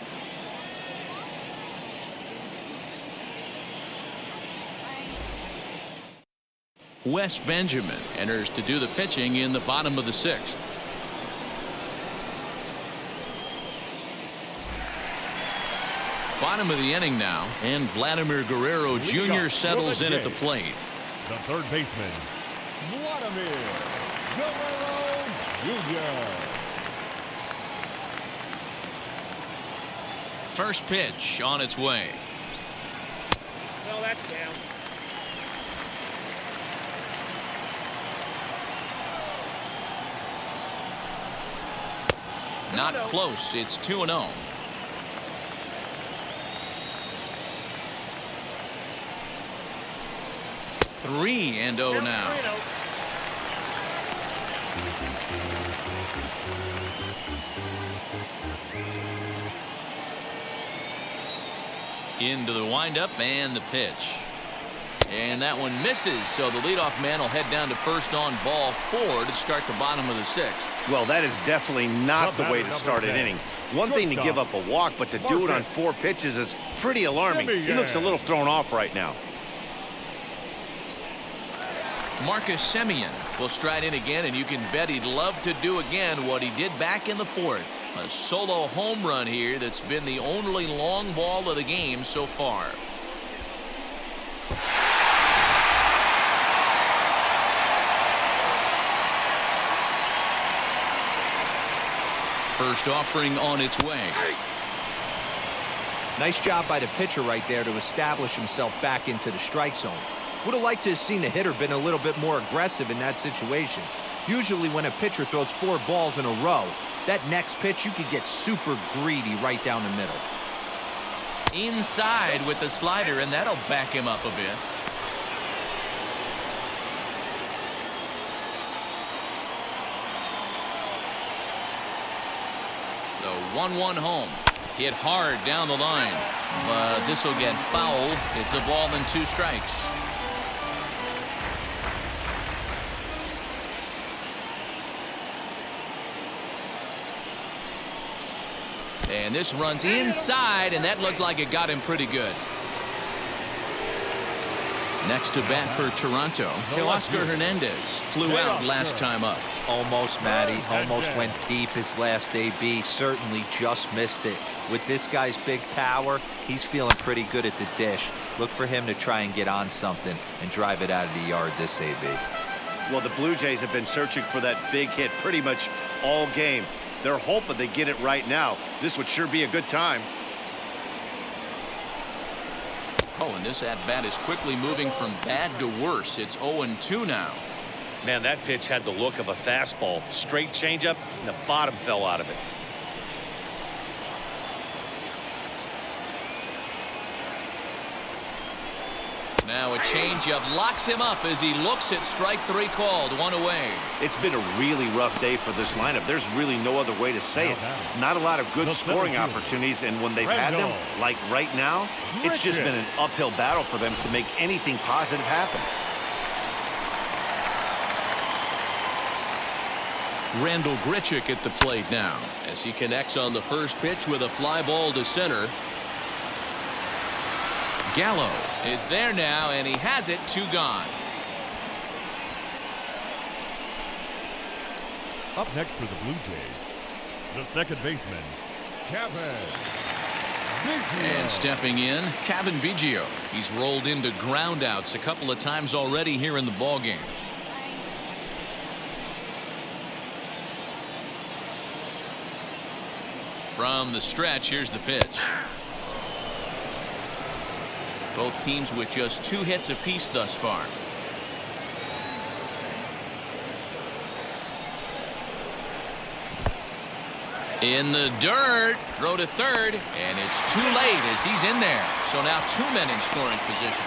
Wes Benjamin enters to do the pitching in the bottom of the 6th. Bottom of the inning now, and Vladimir Guerrero Jr. settles in at the plate. The third baseman, Vladimir Guerrero Jr. First pitch on its way. Well, that's down. Not close. It's 2-0. Three and 0 now. Into the windup and the pitch. And that one misses, so the leadoff man will head down to first on ball 4 to start the bottom of the 6th. Well, that is definitely not the way to start an inning. One thing to give up a walk, but to do it on 4 pitches is pretty alarming. He looks a little thrown off right now. Marcus Semien will stride in again, and you can bet he'd love to do again what he did back in the 4th. A solo home run here that's been the only long ball of the game so far. First offering on its way. Nice job by the pitcher right there to establish himself back into the strike zone. Would have liked to have seen the hitter been a little bit more aggressive in that situation. Usually when a pitcher throws 4 balls in a row, that next pitch you could get super greedy right down the middle. Inside with the slider, and that'll back him up a bit. The 1-1 home. Hit hard down the line, but this will get foul. It's a ball and 2 strikes. And this runs inside, and that looked like it got him pretty good. Next to bat for Toronto, Teoscar Hernandez flew out last time up. Almost, Matty. Almost went deep his last AB. Certainly just missed it. With this guy's big power, he's feeling pretty good at the dish. Look for him to try and get on something and drive it out of the yard this AB. Well, the Blue Jays have been searching for that big hit pretty much all game. They're hoping they get it right now. This would sure be a good time. Oh, and this at-bat is quickly moving from bad to worse. It's 0-2 now. Man, that pitch had the look of a fastball. Straight changeup, and the bottom fell out of it. Now a changeup locks him up as he looks at strike 3 called. 1 away. It's been a really rough day for this lineup. There's really no other way to say it. Not a lot of good scoring opportunities, and when they've had them, like right now, it's just been an uphill battle for them to make anything positive happen. Randall Grichik at the plate now as he connects on the first pitch with a fly ball to center. Gallo is there now, and he has it. 2 gone. Up next for the Blue Jays, the second baseman, Vigil. And stepping in, Vigil. He's rolled into groundouts a couple of times already here in the ballgame. From the stretch, here's the pitch. Both teams with just 2 hits apiece thus far. In the dirt, throw to third, and it's too late as he's in there. So now 2 men in scoring position.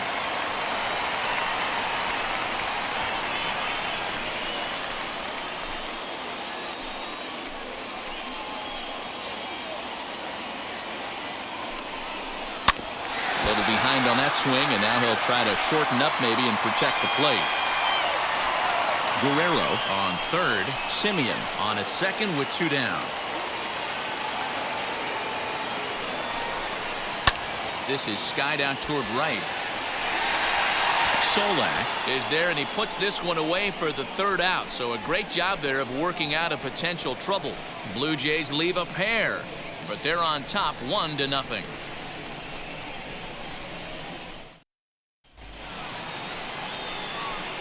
Behind on that swing, and now he'll try to shorten up maybe and protect the plate. Guerrero on third, Simeon on at second with 2 down. This is skied out toward right. Solak is there, and he puts this one away for the 3rd out. So a great job there of working out a potential trouble. Blue Jays leave a pair, but they're on top 1-0.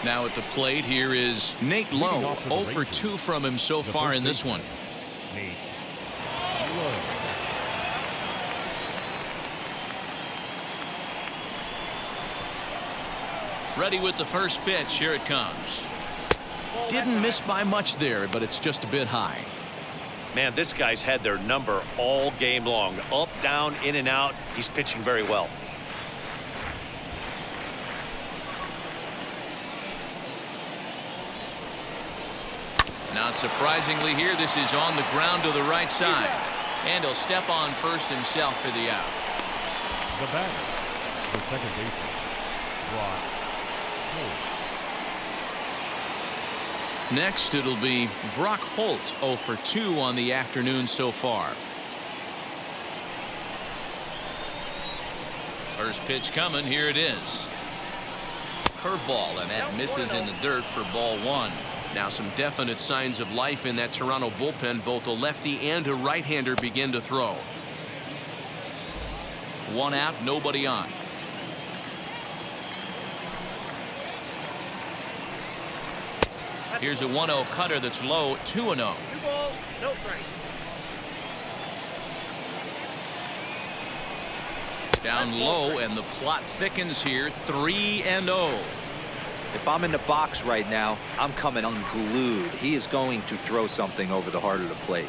Now at the plate, here is Nate Lowe. 0 for 2 from him so far in this one. Ready with the first pitch. Here it comes. Didn't miss by much there, but it's just a bit high. Man, this guy's had their number all game long. Up, down, in and out. He's pitching very well. Not surprisingly here, this is on the ground to the right side. And he'll step on first himself for the out. The batter, the second baseman, Next, it'll be Brock Holt, 0 for 2 on the afternoon so far. First pitch coming. Here it is. Curveball, and that misses in the dirt for ball 1. Now some definite signs of life in that Toronto bullpen. Both a lefty and a right-hander begin to throw. 1 out, nobody on. Here's a 1-0 cutter that's low. 2-0. 2 balls, no strikes. Down low, and the plot thickens here. 3-0. If I'm in the box right now, I'm coming unglued. He is going to throw something over the heart of the plate.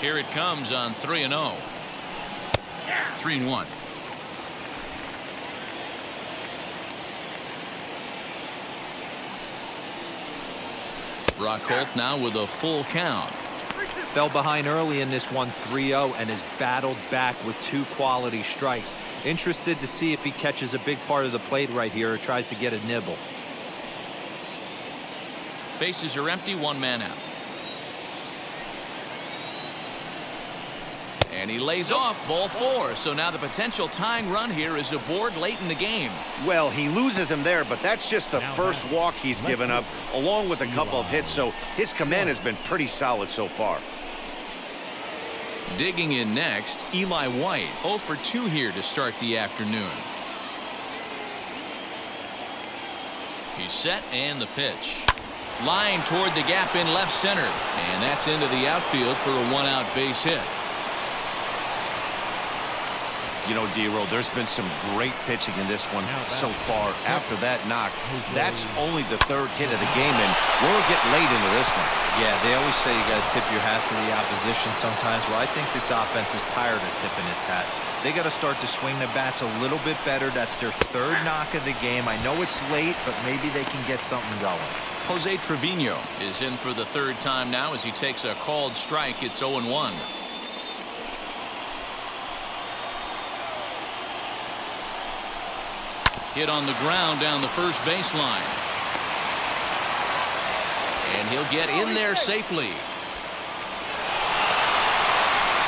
Here it comes on 3-0. 3-1. Brock Holt now with a full count. Fell behind early in this one, 3-0, and has battled back with 2 quality strikes. Interested to see if he catches a big part of the plate right here or tries to get a nibble. Bases are empty, 1 man out. And he lays off, ball 4. So now the potential tying run here is aboard late in the game. Well, he loses him there, but that's just the first walk he's given up, along with a couple of hits. So his command has been pretty solid so far. Digging in next, Eli White, 0 for 2 here to start the afternoon. He's set, and the pitch. Line toward the gap in left center, and that's into the outfield for a 1-out base hit. You know, D-Roll, there's been some great pitching in this one so far. After that knock, that's only the third hit of the game, and we're getting late into this one. Yeah, they always say you got to tip your hat to the opposition sometimes. Well, I think this offense is tired of tipping its hat. They got to start to swing the bats a little bit better. That's their third knock of the game. I know it's late, but maybe they can get something going. Jose Trevino is in for the third time now as he takes a called strike. It's 0-1. Hit on the ground down the first baseline. And he'll get in there safely.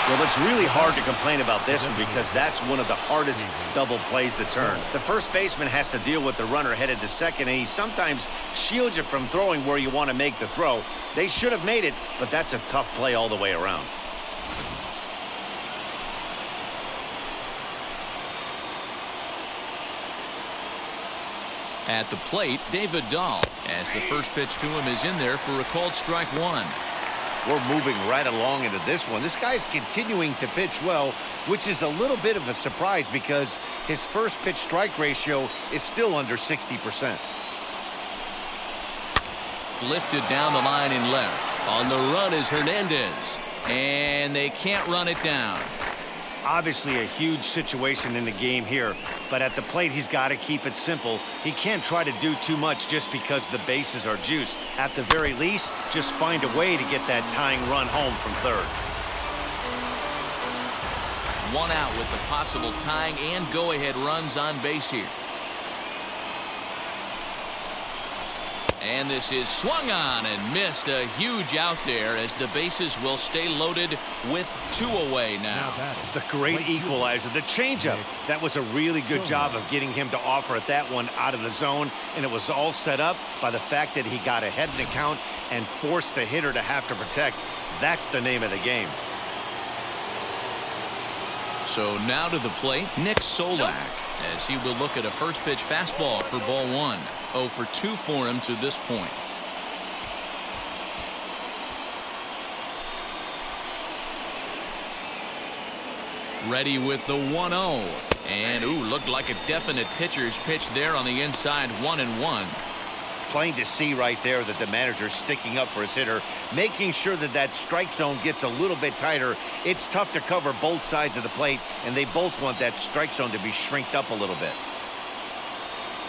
Well, it's really hard to complain about this one because that's one of the hardest double plays to turn. The first baseman has to deal with the runner headed to second, and he sometimes shields you from throwing where you want to make the throw. They should have made it, but that's a tough play all the way around. At the plate, David Dahl, as the first pitch to him is in there for a called strike one. We're moving right along into this one. This guy's continuing to pitch well, which is a little bit of a surprise because his first pitch strike ratio is still under 60%. Lifted down the line in left. On the run is Hernandez. And they can't run it down. Obviously a huge situation in the game here, but at the plate he's got to keep it simple. He can't try to do too much just because the bases are juiced. At the very least, just find a way to get that tying run home from third. One out with the possible tying and go-ahead runs on base here. And this is swung on and missed. A huge out there as the bases will stay loaded with two away now. The great equalizer, the changeup. That was a really good job of getting him to offer at that one out of the zone, and it was all set up by the fact that he got ahead in the count and forced the hitter to have to protect. That's the name of the game. So now to the plate, Nick Solak, as he will look at a first pitch fastball for ball one. 0 for 2 for him to this point. Ready with the 1-0. And looked like a definite pitcher's pitch there on the inside. 1-1. Plain to see right there that the manager's sticking up for his hitter, making sure that that strike zone gets a little bit tighter. It's tough to cover both sides of the plate, and they both want that strike zone to be shrinked up a little bit.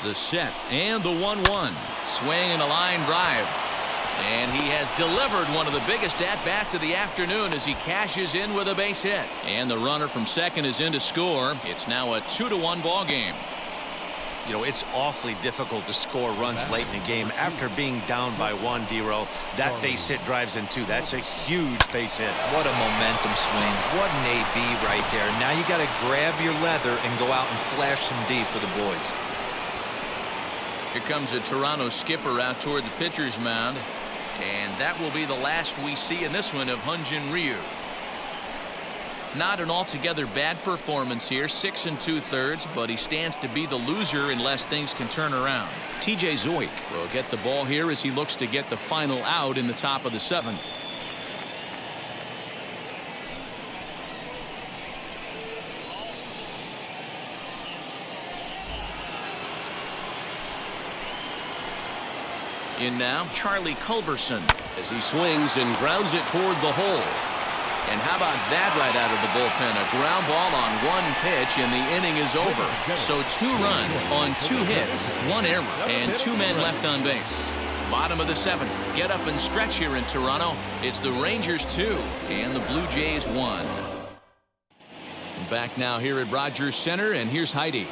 The set and the 1-1. Swing and a line drive. And he has delivered one of the biggest at-bats of the afternoon as he cashes in with a base hit. And the runner from second is in to score. It's now a 2-1 ball game. You know, it's awfully difficult to score runs late in the game. After being down by one, D-Roll, that base hit drives in two. That's a huge base hit. What a momentum swing. What an AB right there. Now you got to grab your leather and go out and flash some D for the boys. Here comes a Toronto skipper out toward the pitcher's mound. And that will be the last we see in this one of Hyun-Jin Ryu. Not an altogether bad performance here, 6 2/3, but he stands to be the loser unless things can turn around. TJ Zoik will get the ball here as he looks to get the final out in the top of the 7th. In now, Charlie Culberson as he swings and grounds it toward the hole. And how about that right out of the bullpen? A ground ball on one pitch, and the inning is over. So 2 runs on 2 hits, 1 error, and 2 men left on base. Bottom of the 7th. Get up and stretch here in Toronto. It's the Rangers 2 and the Blue Jays 1. Back now here at Rogers Center, and here's Heidi.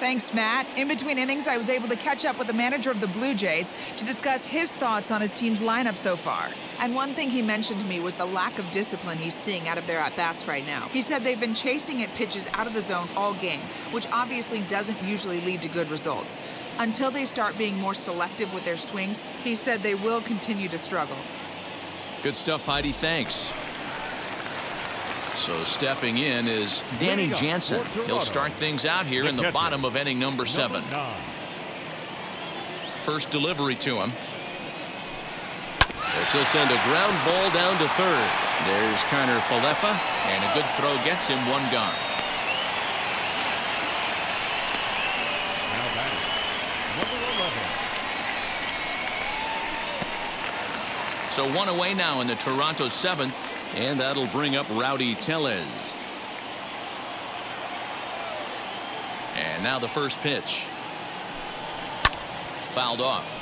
Thanks, Matt. In between innings, I was able to catch up with the manager of the Blue Jays to discuss his thoughts on his team's lineup so far. And one thing he mentioned to me was the lack of discipline he's seeing out of their at-bats right now. He said they've been chasing at pitches out of the zone all game, which obviously doesn't usually lead to good results. Until they start being more selective with their swings, he said they will continue to struggle. Good stuff, Heidi. Thanks. So stepping in is Danny Jansen. He'll start things out here in the bottom of inning number 7. First delivery to him. This will send a ground ball down to third. There's Connor Falefa, and a good throw gets him 1 gone. So one away now in the Toronto 7th, and that'll bring up Rowdy Telus. And now the first pitch. Fouled off.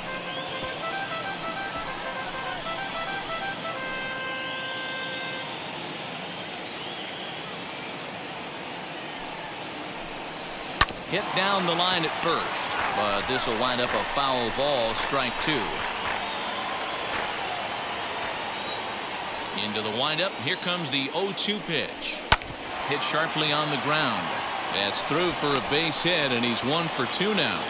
Hit down the line at first, but this will wind up a foul ball, strike 2. Into the windup. Here comes the 0-2 pitch. Hit sharply on the ground. That's through for a base hit, and he's 1 for 2 now.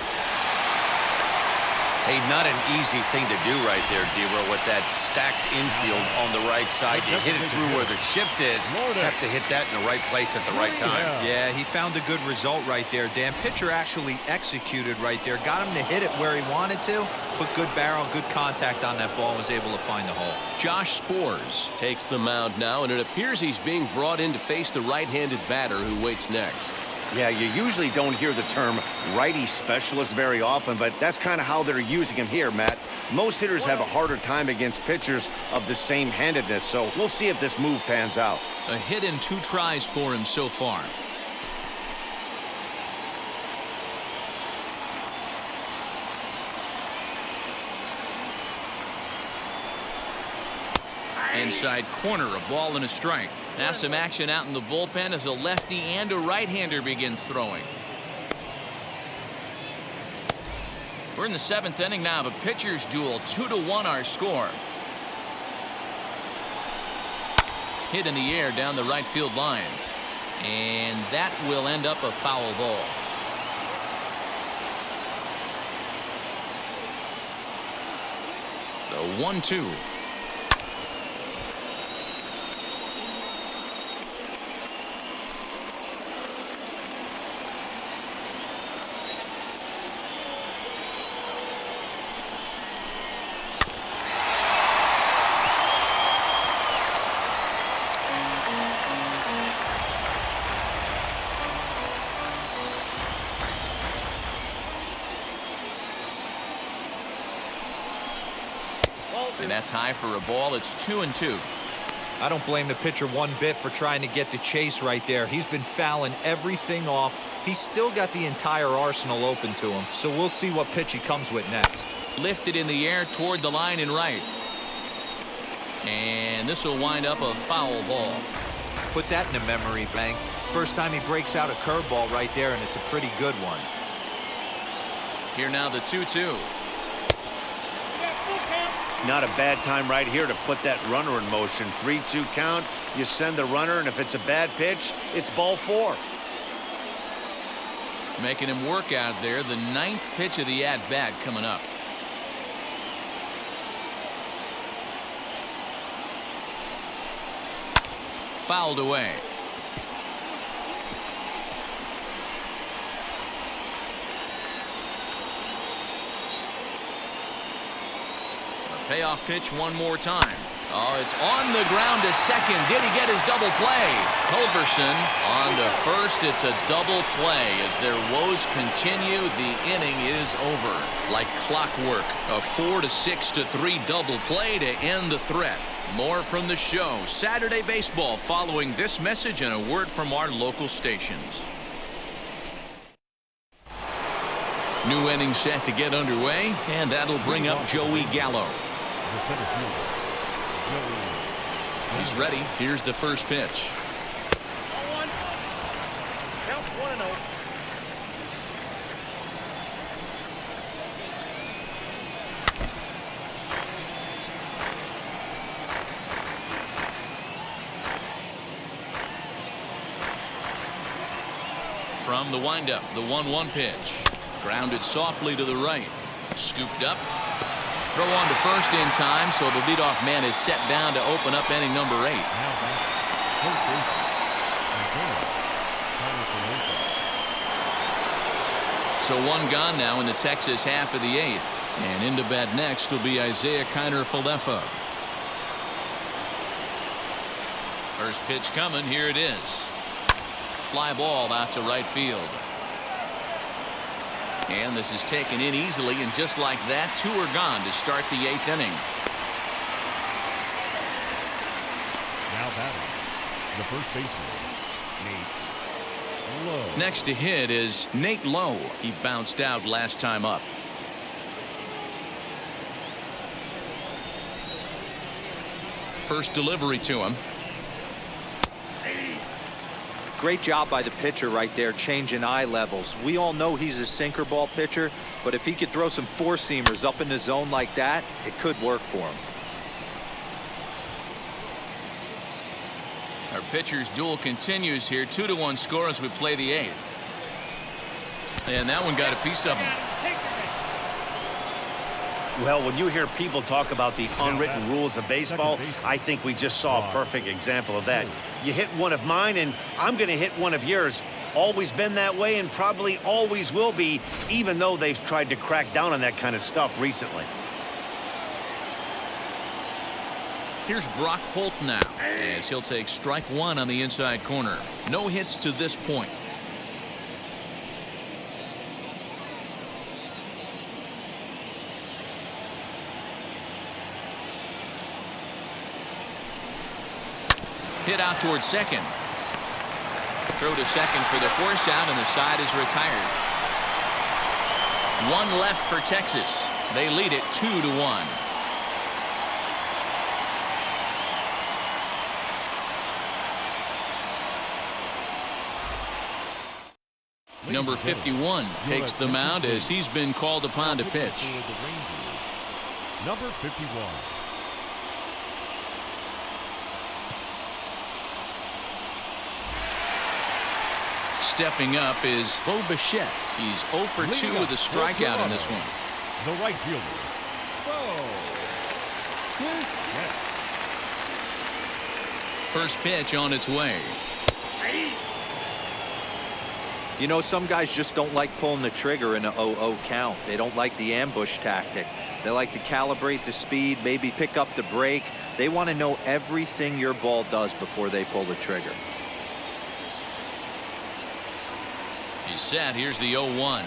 Hey, not an easy thing to do right there, D-Row, with that stacked infield on the right side. You hit it through where the shift is. You have to hit that in the right place at the right time. Yeah, he found a good result right there, Dan. Pitcher actually executed right there. Got him to hit it where he wanted to. Put good barrel, good contact on that ball, and was able to find the hole. Josh Spores takes the mound now, and it appears he's being brought in to face the right-handed batter who waits next. Yeah, you usually don't hear the term righty specialist very often, but that's kind of how they're using him here, Matt. Most hitters have a harder time against pitchers of the same handedness, so we'll see if this move pans out. A hit and 2 tries for him so far. Inside corner, a ball and a strike. Now some action out in the bullpen as a lefty and a right-hander begin throwing. We're in the 7th inning now of a pitcher's duel. 2-1 our score. Hit in the air down the right field line. And that will end up a foul ball. The 1-2. And that's high for a ball. It's 2-2. I don't blame the pitcher one bit for trying to get the chase right there. He's been fouling everything off. He's still got the entire arsenal open to him. So we'll see what pitch he comes with next. Lifted in the air toward the line and right. And this will wind up a foul ball. Put that in a memory bank. First time he breaks out a curveball right there, and it's a pretty good one. Here now the 2-2. Not a bad time right here to put that runner in motion. 3-2 count. You send the runner, and if it's a bad pitch, it's ball 4. Making him work out there. The 9th pitch of the at-bat coming up. Fouled away. Payoff pitch one more time. Oh, it's on the ground to second. Did he get his double play? Culberson on to first. It's a double play. As their woes continue, the inning is over. Like clockwork, a 4-6-3 double play to end the threat. More from the show. Saturday Baseball following this message and a word from our local stations. New inning set to get underway, and that'll bring up Joey Gallo. He's ready. Here's the first pitch. Count 1-0. From the windup, the 1-1 pitch. Grounded softly to the right. Scooped up. Throw on to first in time, so the leadoff man is set down to open up inning number 8. So one gone now in the Texas half of the 8th. And into bat next will be Isaiah Kiner-Falefa. First pitch coming. Here it is. Fly ball out to right field. And this is taken in easily, and just like that, 2 are gone to start the 8th inning. batter, the first baseman, Nate Lowe. Next to hit is Nate Lowe. He bounced out last time up. First delivery to him. Great job by the pitcher right there, changing eye levels. We all know he's a sinker ball pitcher, but if he could throw some four-seamers up in the zone like that, it could work for him. Our pitcher's duel continues here. 2-1 score as we play the 8th. And that one got a piece of him. Well, when you hear people talk about the unwritten rules of baseball, I think we just saw a perfect example of that. You hit one of mine, and I'm going to hit one of yours. Always been that way and probably always will be, even though they've tried to crack down on that kind of stuff recently. Here's Brock Holt now, as he'll take strike one on the inside corner. No hits to this point. Hit out towards second. Throw to second for the force out, and the side is retired. One left for Texas. They lead it 2-1. Number 51 takes the mound as he's been called upon to pitch. Number 51. Stepping up is Bo Bichette. He's 0 for 2 with a strikeout in this one. The right fielder. First pitch on its way. You know, some guys just don't like pulling the trigger in a 0-0 count. They don't like the ambush tactic. They like to calibrate the speed, maybe pick up the break. They want to know everything your ball does before they pull the trigger. He's set. Here's the 0-1.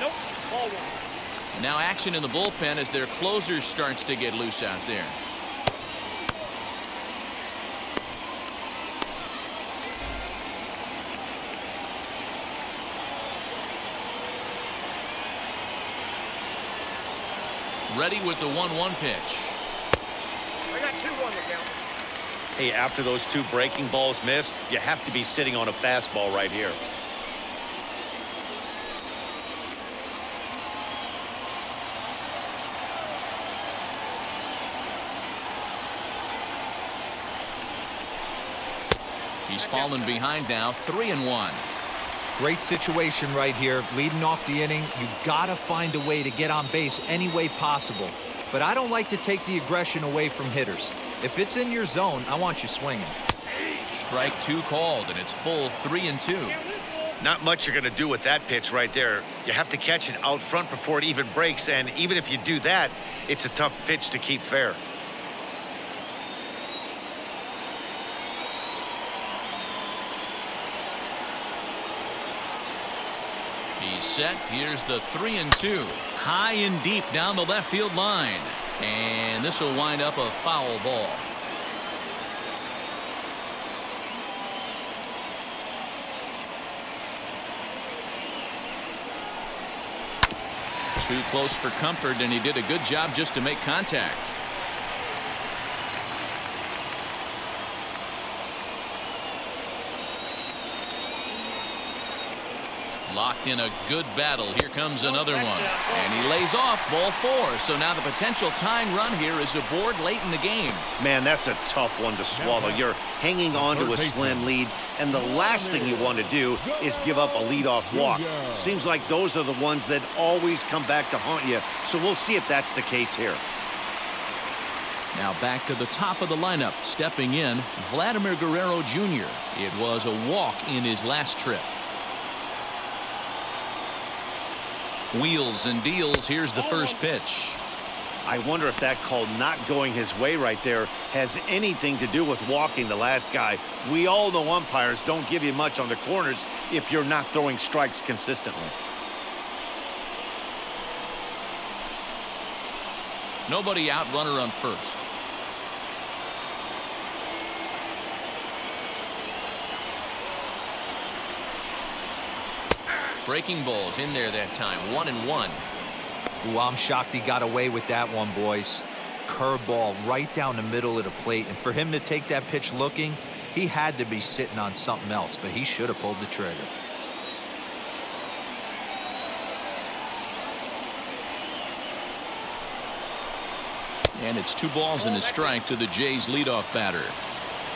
Nope. Ball one. Now action in the bullpen as their closer starts to get loose out there. Ready with the 1-1 pitch. I got 2-1 to count. Hey, after those two breaking balls missed, you have to be sitting on a fastball right here. He's fallen behind now, 3-1. Great situation right here, leading off the inning. You gotta find a way to get on base any way possible. But I don't like to take the aggression away from hitters. If it's in your zone, I want you swinging. Strike two called, and it's full 3-2. Not much you're going to do with that pitch right there. You have to catch it out front before it even breaks, and even if you do that, it's a tough pitch to keep fair. He's set. Here's the 3-2. High and deep down the left field line. And this will wind up a foul ball. Too close for comfort, and he did a good job just to make contact. Locked in a good battle. Here comes another one. And he lays off ball 4. So now the potential tying run here is aboard late in the game. Man, that's a tough one to swallow. You're hanging on to a slim lead, and the last thing you want to do is give up a leadoff walk. Seems like those are the ones that always come back to haunt you. So we'll see if that's the case here. Now back to the top of the lineup. Stepping in, Vladimir Guerrero Jr. It was a walk in his last trip. Wheels and deals. Here's the first pitch. I wonder if that call not going his way right there has anything to do with walking the last guy. We all know umpires don't give you much on the corners if you're not throwing strikes consistently. Nobody out, runner on first. Breaking balls in there that time, 1-1. Ooh, I'm shocked he got away with that one, boys. Curveball right down the middle of the plate, and for him to take that pitch looking, he had to be sitting on something else, but he should have pulled the trigger. And it's 2 balls and a strike to the Jays leadoff batter.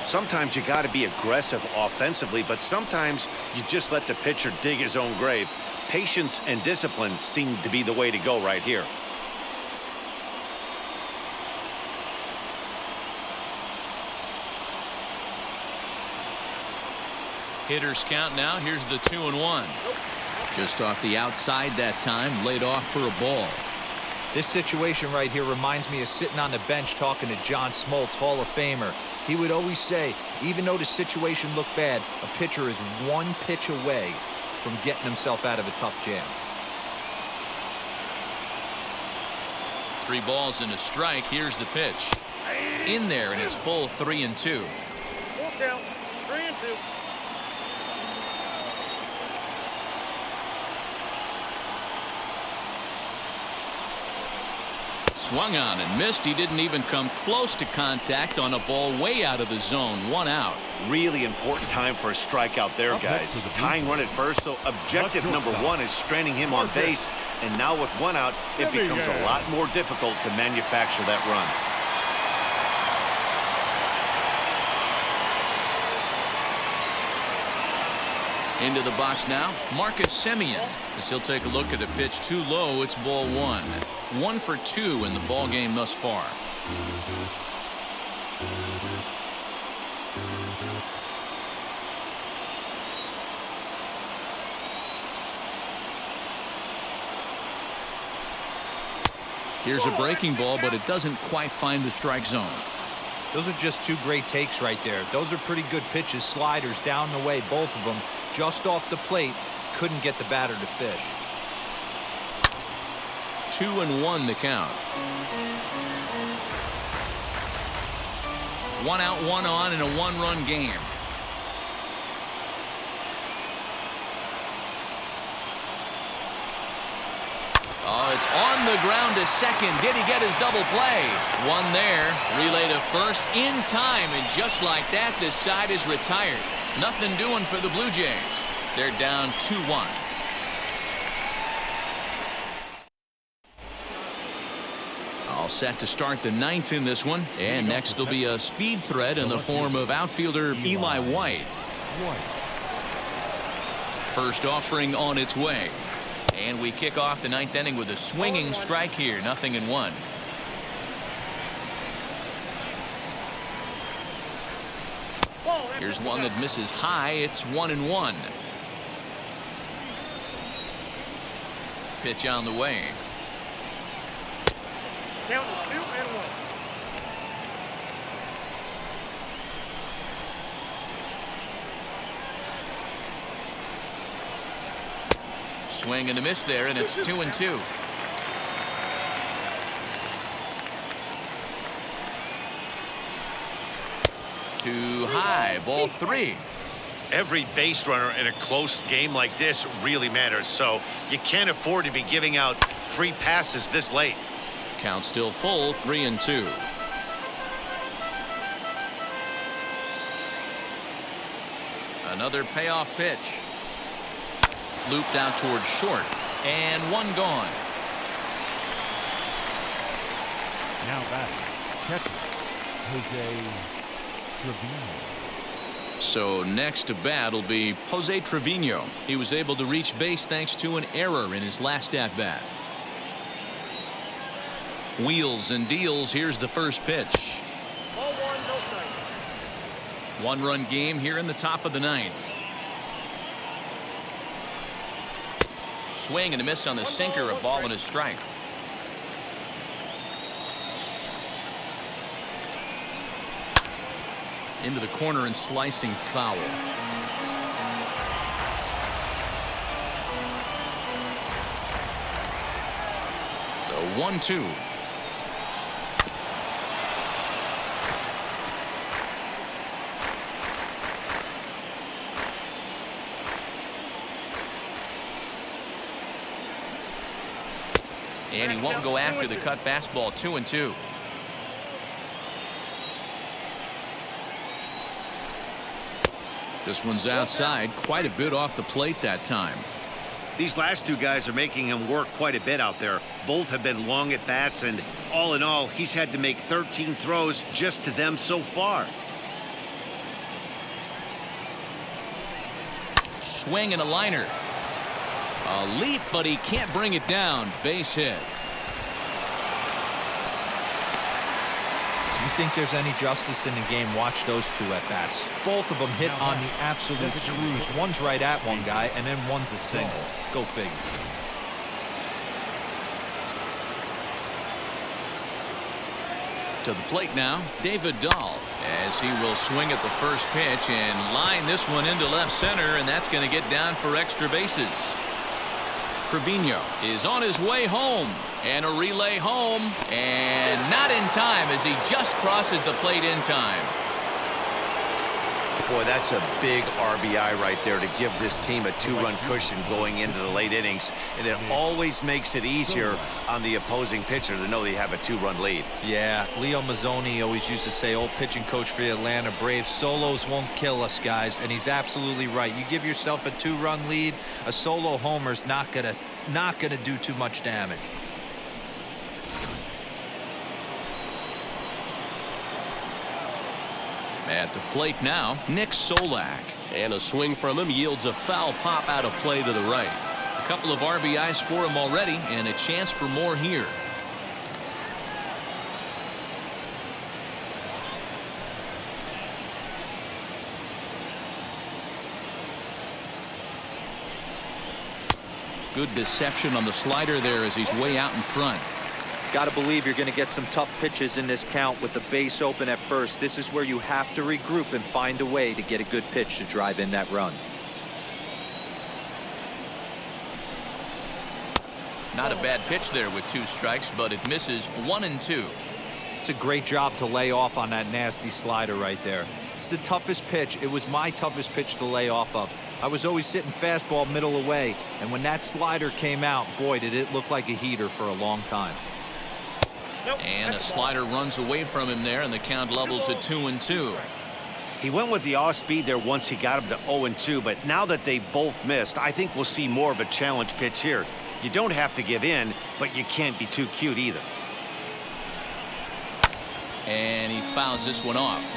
Sometimes you got to be aggressive offensively, but sometimes you just let the pitcher dig his own grave. Patience and discipline seem to be the way to go right here. Hitters count now. Here's the 2-1. Just off the outside that time, laid off for a ball. This situation right here reminds me of sitting on the bench talking to John Smoltz, Hall of Famer. He would always say, even though the situation looked bad, a pitcher is 1 pitch away from getting himself out of a tough jam. 3 balls and a strike. Here's the pitch. In there, and it's full 3-2. Full count, 3-2. Swung on and missed. He didn't even come close to contact on a ball way out of the zone. 1 out. Really important time for a strikeout there, guys. Tying run at first, so objective number 1 is stranding him on base. And now with 1 out, it becomes a lot more difficult to manufacture that run. Into the box now, Marcus Semien, as he'll take a look at a pitch too low. It's ball 1. 1 for 2 in the ball game thus far. Here's a breaking ball, but it doesn't quite find the strike zone. Those are just 2 great takes right there. Those are pretty good pitches, sliders down the way, both of them. Just off the plate, couldn't get the batter to fish. 2-1 the count. 1 out, 1 on in a 1-run game. Oh, it's on the ground to second. Did he get his double play? 1 there. Relay to first in time, and just like that, this side is retired. Nothing doing for the Blue Jays. They're down 2-1. All set to start the 9th in this one. And next will be a speed threat in the form of outfielder Eli White. First offering on its way. And we kick off the 9th inning with a swinging strike here. 0-1. Here's one that misses high. It's 1-1. Pitch on the way. Count is 2-1. Swing and a miss there, and it's 2-2. Too high, ball 3. Every base runner in a close game like this really matters, so you can't afford to be giving out free passes this late. Count still full, 3-2. Another payoff pitch. Looped out towards short, and 1 gone. Now back, catcher, Jose Trevino. So next to bat will be Jose Trevino. He was able to reach base thanks to an error in his last at-bat. Wheels and deals. Here's the first pitch. Ball 1, no strike. 1-run game here in the top of the 9th. Swing and a miss on the sinker. A ball and a strike. Into the corner and slicing foul. The 1-2. And he won't go after the cut fastball. 2-2. This one's outside, quite a bit off the plate that time. These last two guys are making him work quite a bit out there. Both have been long at bats, and all in all, he's had to make 13 throws just to them so far. Swing and a liner. A leap, but he can't bring it down. Base hit. You think there's any justice in the game? Watch those two at bats. Both of them hit on the absolute screws. One's right at one guy, and then one's a single. Go figure. To the plate now, David Dahl, as he will swing at the first pitch and line this one into left center, and that's going to get down for extra bases. Trevino is on his way home, and a relay home, and not in time as he just crosses the plate in time. Boy, that's a big RBI right there to give this team a two-run cushion going into the late innings, and it always makes it easier on the opposing pitcher to know they have a two-run lead. Yeah, Leo Mazzoni always used to say, old pitching coach for the Atlanta Braves, solos won't kill us, guys, and he's absolutely right. You give yourself a two-run lead, a solo homer's not gonna do too much damage. At the plate now, Nick Solak. And a swing from him yields a foul pop out of play to the right. A couple of RBIs for him already, and a chance for more here. Good deception on the slider there as he's way out in front. Got to believe you're going to get some tough pitches in this count with the base open at first. This is where you have to regroup and find a way to get a good pitch to drive in that run. Not a bad pitch there with 2 strikes, but it misses 1-2. It's a great job to lay off on that nasty slider right there. It's the toughest pitch. It was my toughest pitch to lay off of. I was always sitting fastball middle away, and when that slider came out, boy, did it look like a heater for a long time. And a slider runs away from him there, and the count levels at 2-2. He went with the off speed there once he got him to 0-2, but now that they both missed, I think we'll see more of a challenge pitch here. You don't have to give in, but you can't be too cute either. And he fouls this one off.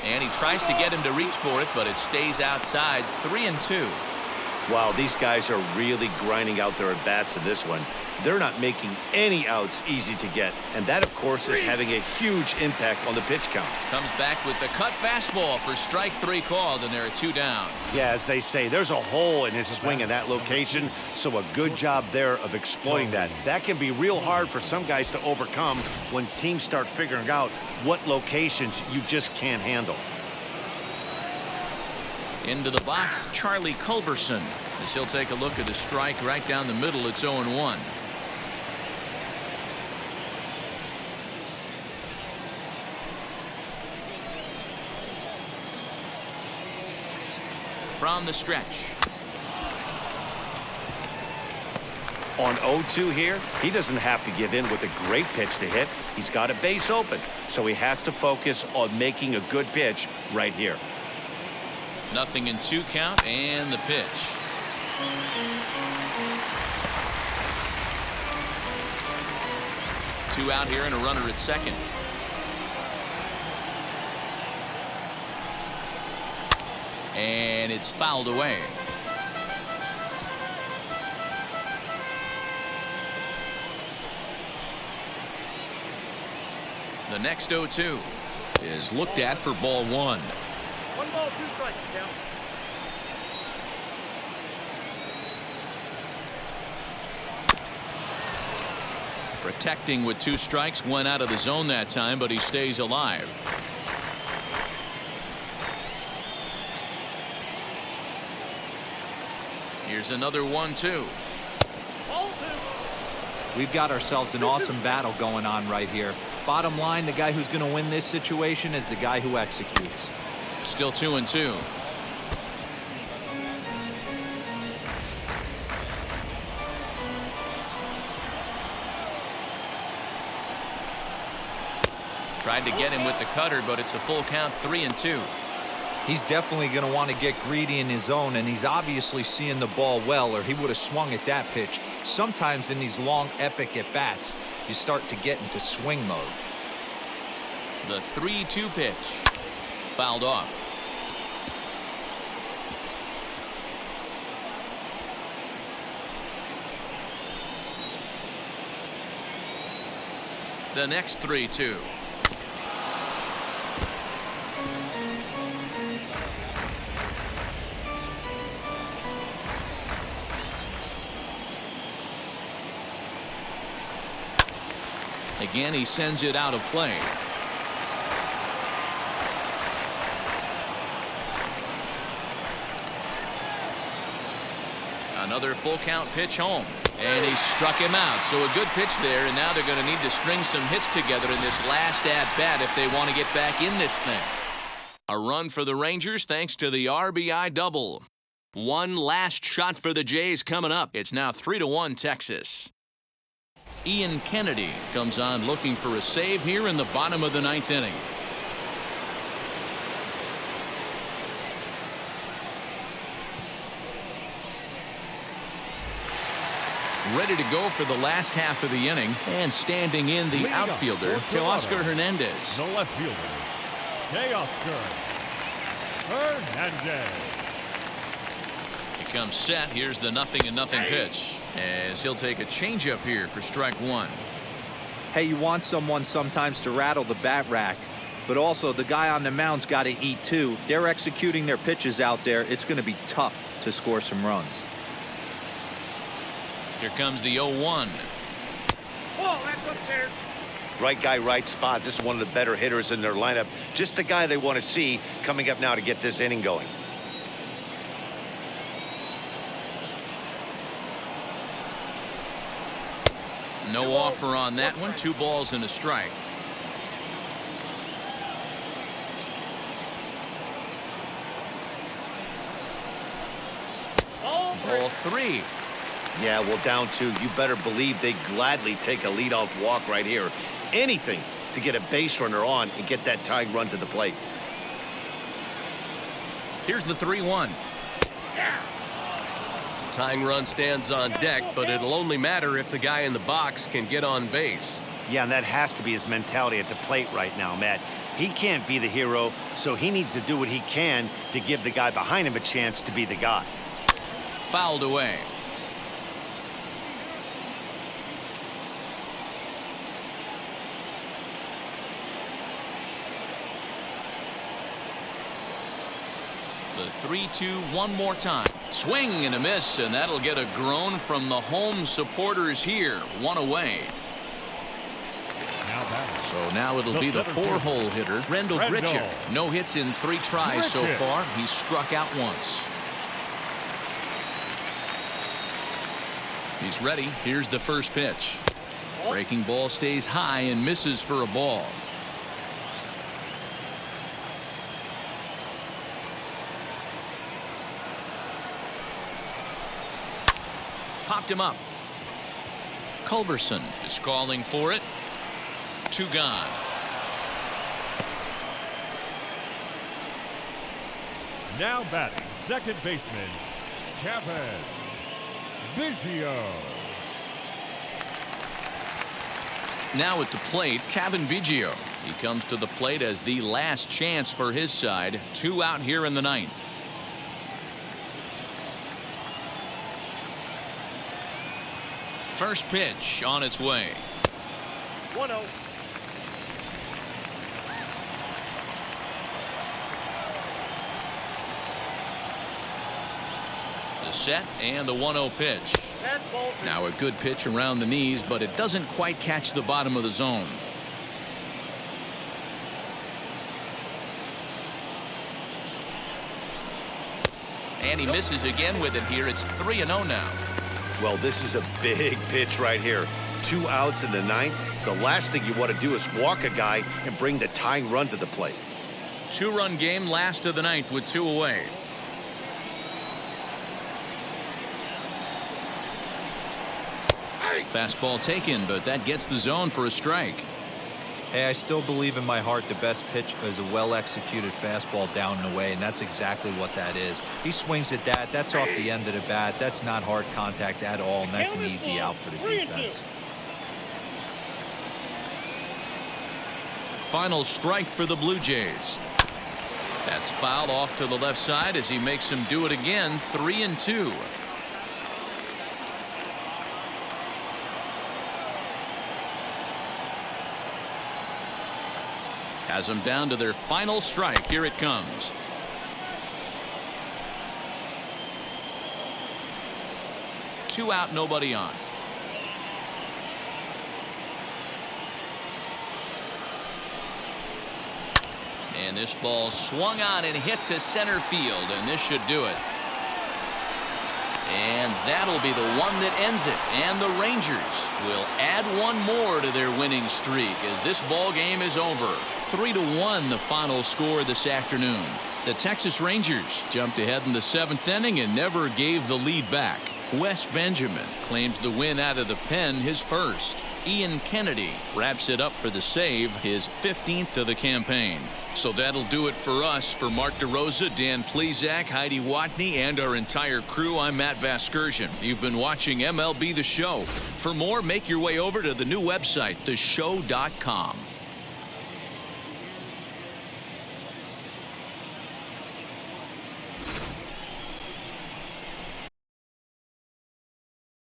And he tries to get him to reach for it, but it stays outside. 3-2. Wow, these guys are really grinding out their at-bats in this one. They're not making any outs easy to get, and that, of course, is having a huge impact on the pitch count. Comes back with the cut fastball for strike 3 called, and there are 2 down. Yeah, as they say, there's a hole in his swing in that location, so a good job there of exploiting that. That can be real hard for some guys to overcome when teams start figuring out what locations you just can't handle. Into the box, Charlie Culberson, as he'll take a look at a strike right down the middle. It's 0-1. From the stretch. On 0-2 here, he doesn't have to give in with a great pitch to hit. He's got a base open, so he has to focus on making a good pitch right here. 0-2 count, and the pitch. Two out here and a runner at second. And it's fouled away. The next 0-2 is looked at for ball 1. 1 ball, 2 strikes, count. Protecting with 2 strikes, went out of the zone that time, but he stays alive. Here's another 1-2. Ball 2. We've got ourselves an awesome battle going on right here. Bottom line, the guy who's going to win this situation is the guy who executes. Still 2-2. Tried to get him with the cutter, but it's a full count, 3-2. He's definitely going to want to get greedy in his zone, and he's obviously seeing the ball well, or he would have swung at that pitch. Sometimes in these long, epic at-bats, you start to get into swing mode. The 3-2 pitch. Fouled off. The next 3-2. Again, he sends it out of play. Another full count pitch home. And he struck him out. So a good pitch there, and now they're going to need to string some hits together in this last at-bat if they want to get back in this thing. A run for the Rangers thanks to the RBI double. One last shot for the Jays coming up. It's now 3-1 Texas. Ian Kennedy comes on looking for a save here in the bottom of the ninth inning. Ready to go for the last half of the inning, and standing in the outfielder, Teoscar Hernandez. The left fielder, Teoscar Hernandez. He comes set. Here's the 0-0 pitch, as he'll take a changeup here for strike one. Hey, you want someone sometimes to rattle the bat rack, but also the guy on the mound's got to eat too. They're executing their pitches out there. It's going to be tough to score some runs. Here comes the 0-1. Oh, that's upstairs. Right guy, right spot. This is one of the better hitters in their lineup. Just the guy they want to see coming up now to get this inning going. No offer on that one. 2 balls and a strike. Ball 3. Yeah, well, down 2. You better believe they gladly take a leadoff walk right here. Anything to get a base runner on and get that tying run to the plate. Here's the 3-1. Tying run stands on deck, but it'll only matter if the guy in the box can get on base. Yeah, and that has to be his mentality at the plate right now, Matt. He can't be the hero, so he needs to do what he can to give the guy behind him a chance to be the guy. Fouled away. The 3-2 one more time. Swing and a miss, and that'll get a groan from the home supporters here. 1 away. So now it'll be the 4-hole hitter, Randall Grichik. No hits in 3 tries so far. He's struck out once. He's ready. Here's the first pitch. Breaking ball stays high and misses for a ball. Popped him up. Culberson is calling for it. 2 gone. Now batting, second baseman, Kevin Biggio. Now at the plate, Kevin Vigil. He comes to the plate as the last chance for his side. 2 out here in the 9th. First pitch on its way. 1-0. The set and the 1-0 pitch. Now a good pitch around the knees, but it doesn't quite catch the bottom of the zone. And he misses again with it here. It's 3-0 now. Well, this is a big pitch right here. 2 outs in the 9th. The last thing you want to do is walk a guy and bring the tying run to the plate. 2-run game, last of the 9th with 2 away. Fastball taken, but that gets the zone for a strike. Hey, I still believe in my heart the best pitch is a well-executed fastball down and away, and that's exactly what that is. He swings at that. That's off the end of the bat. That's not hard contact at all, and that's an easy out for the defense. Final strike for the Blue Jays. That's fouled off to the left side as he makes him do it again. 3-2. Has them down to their final strike. Here it comes. Two out, nobody on. And this ball swung on and hit to center field, and this should do it. And that'll be the one that ends it. And the Rangers will add one more to their winning streak as this ball game is over. 3-1 the final score this afternoon. The Texas Rangers jumped ahead in the 7th inning and never gave the lead back. Wes Benjamin claims the win out of the pen, his first. Ian Kennedy wraps it up for the save, his 15th of the campaign. So that'll do it for us. For Mark DeRosa, Dan Plesac, Heidi Watney, and our entire crew, I'm Matt Vasgersian. You've been watching MLB The Show. For more, make your way over to the new website, theshow.com.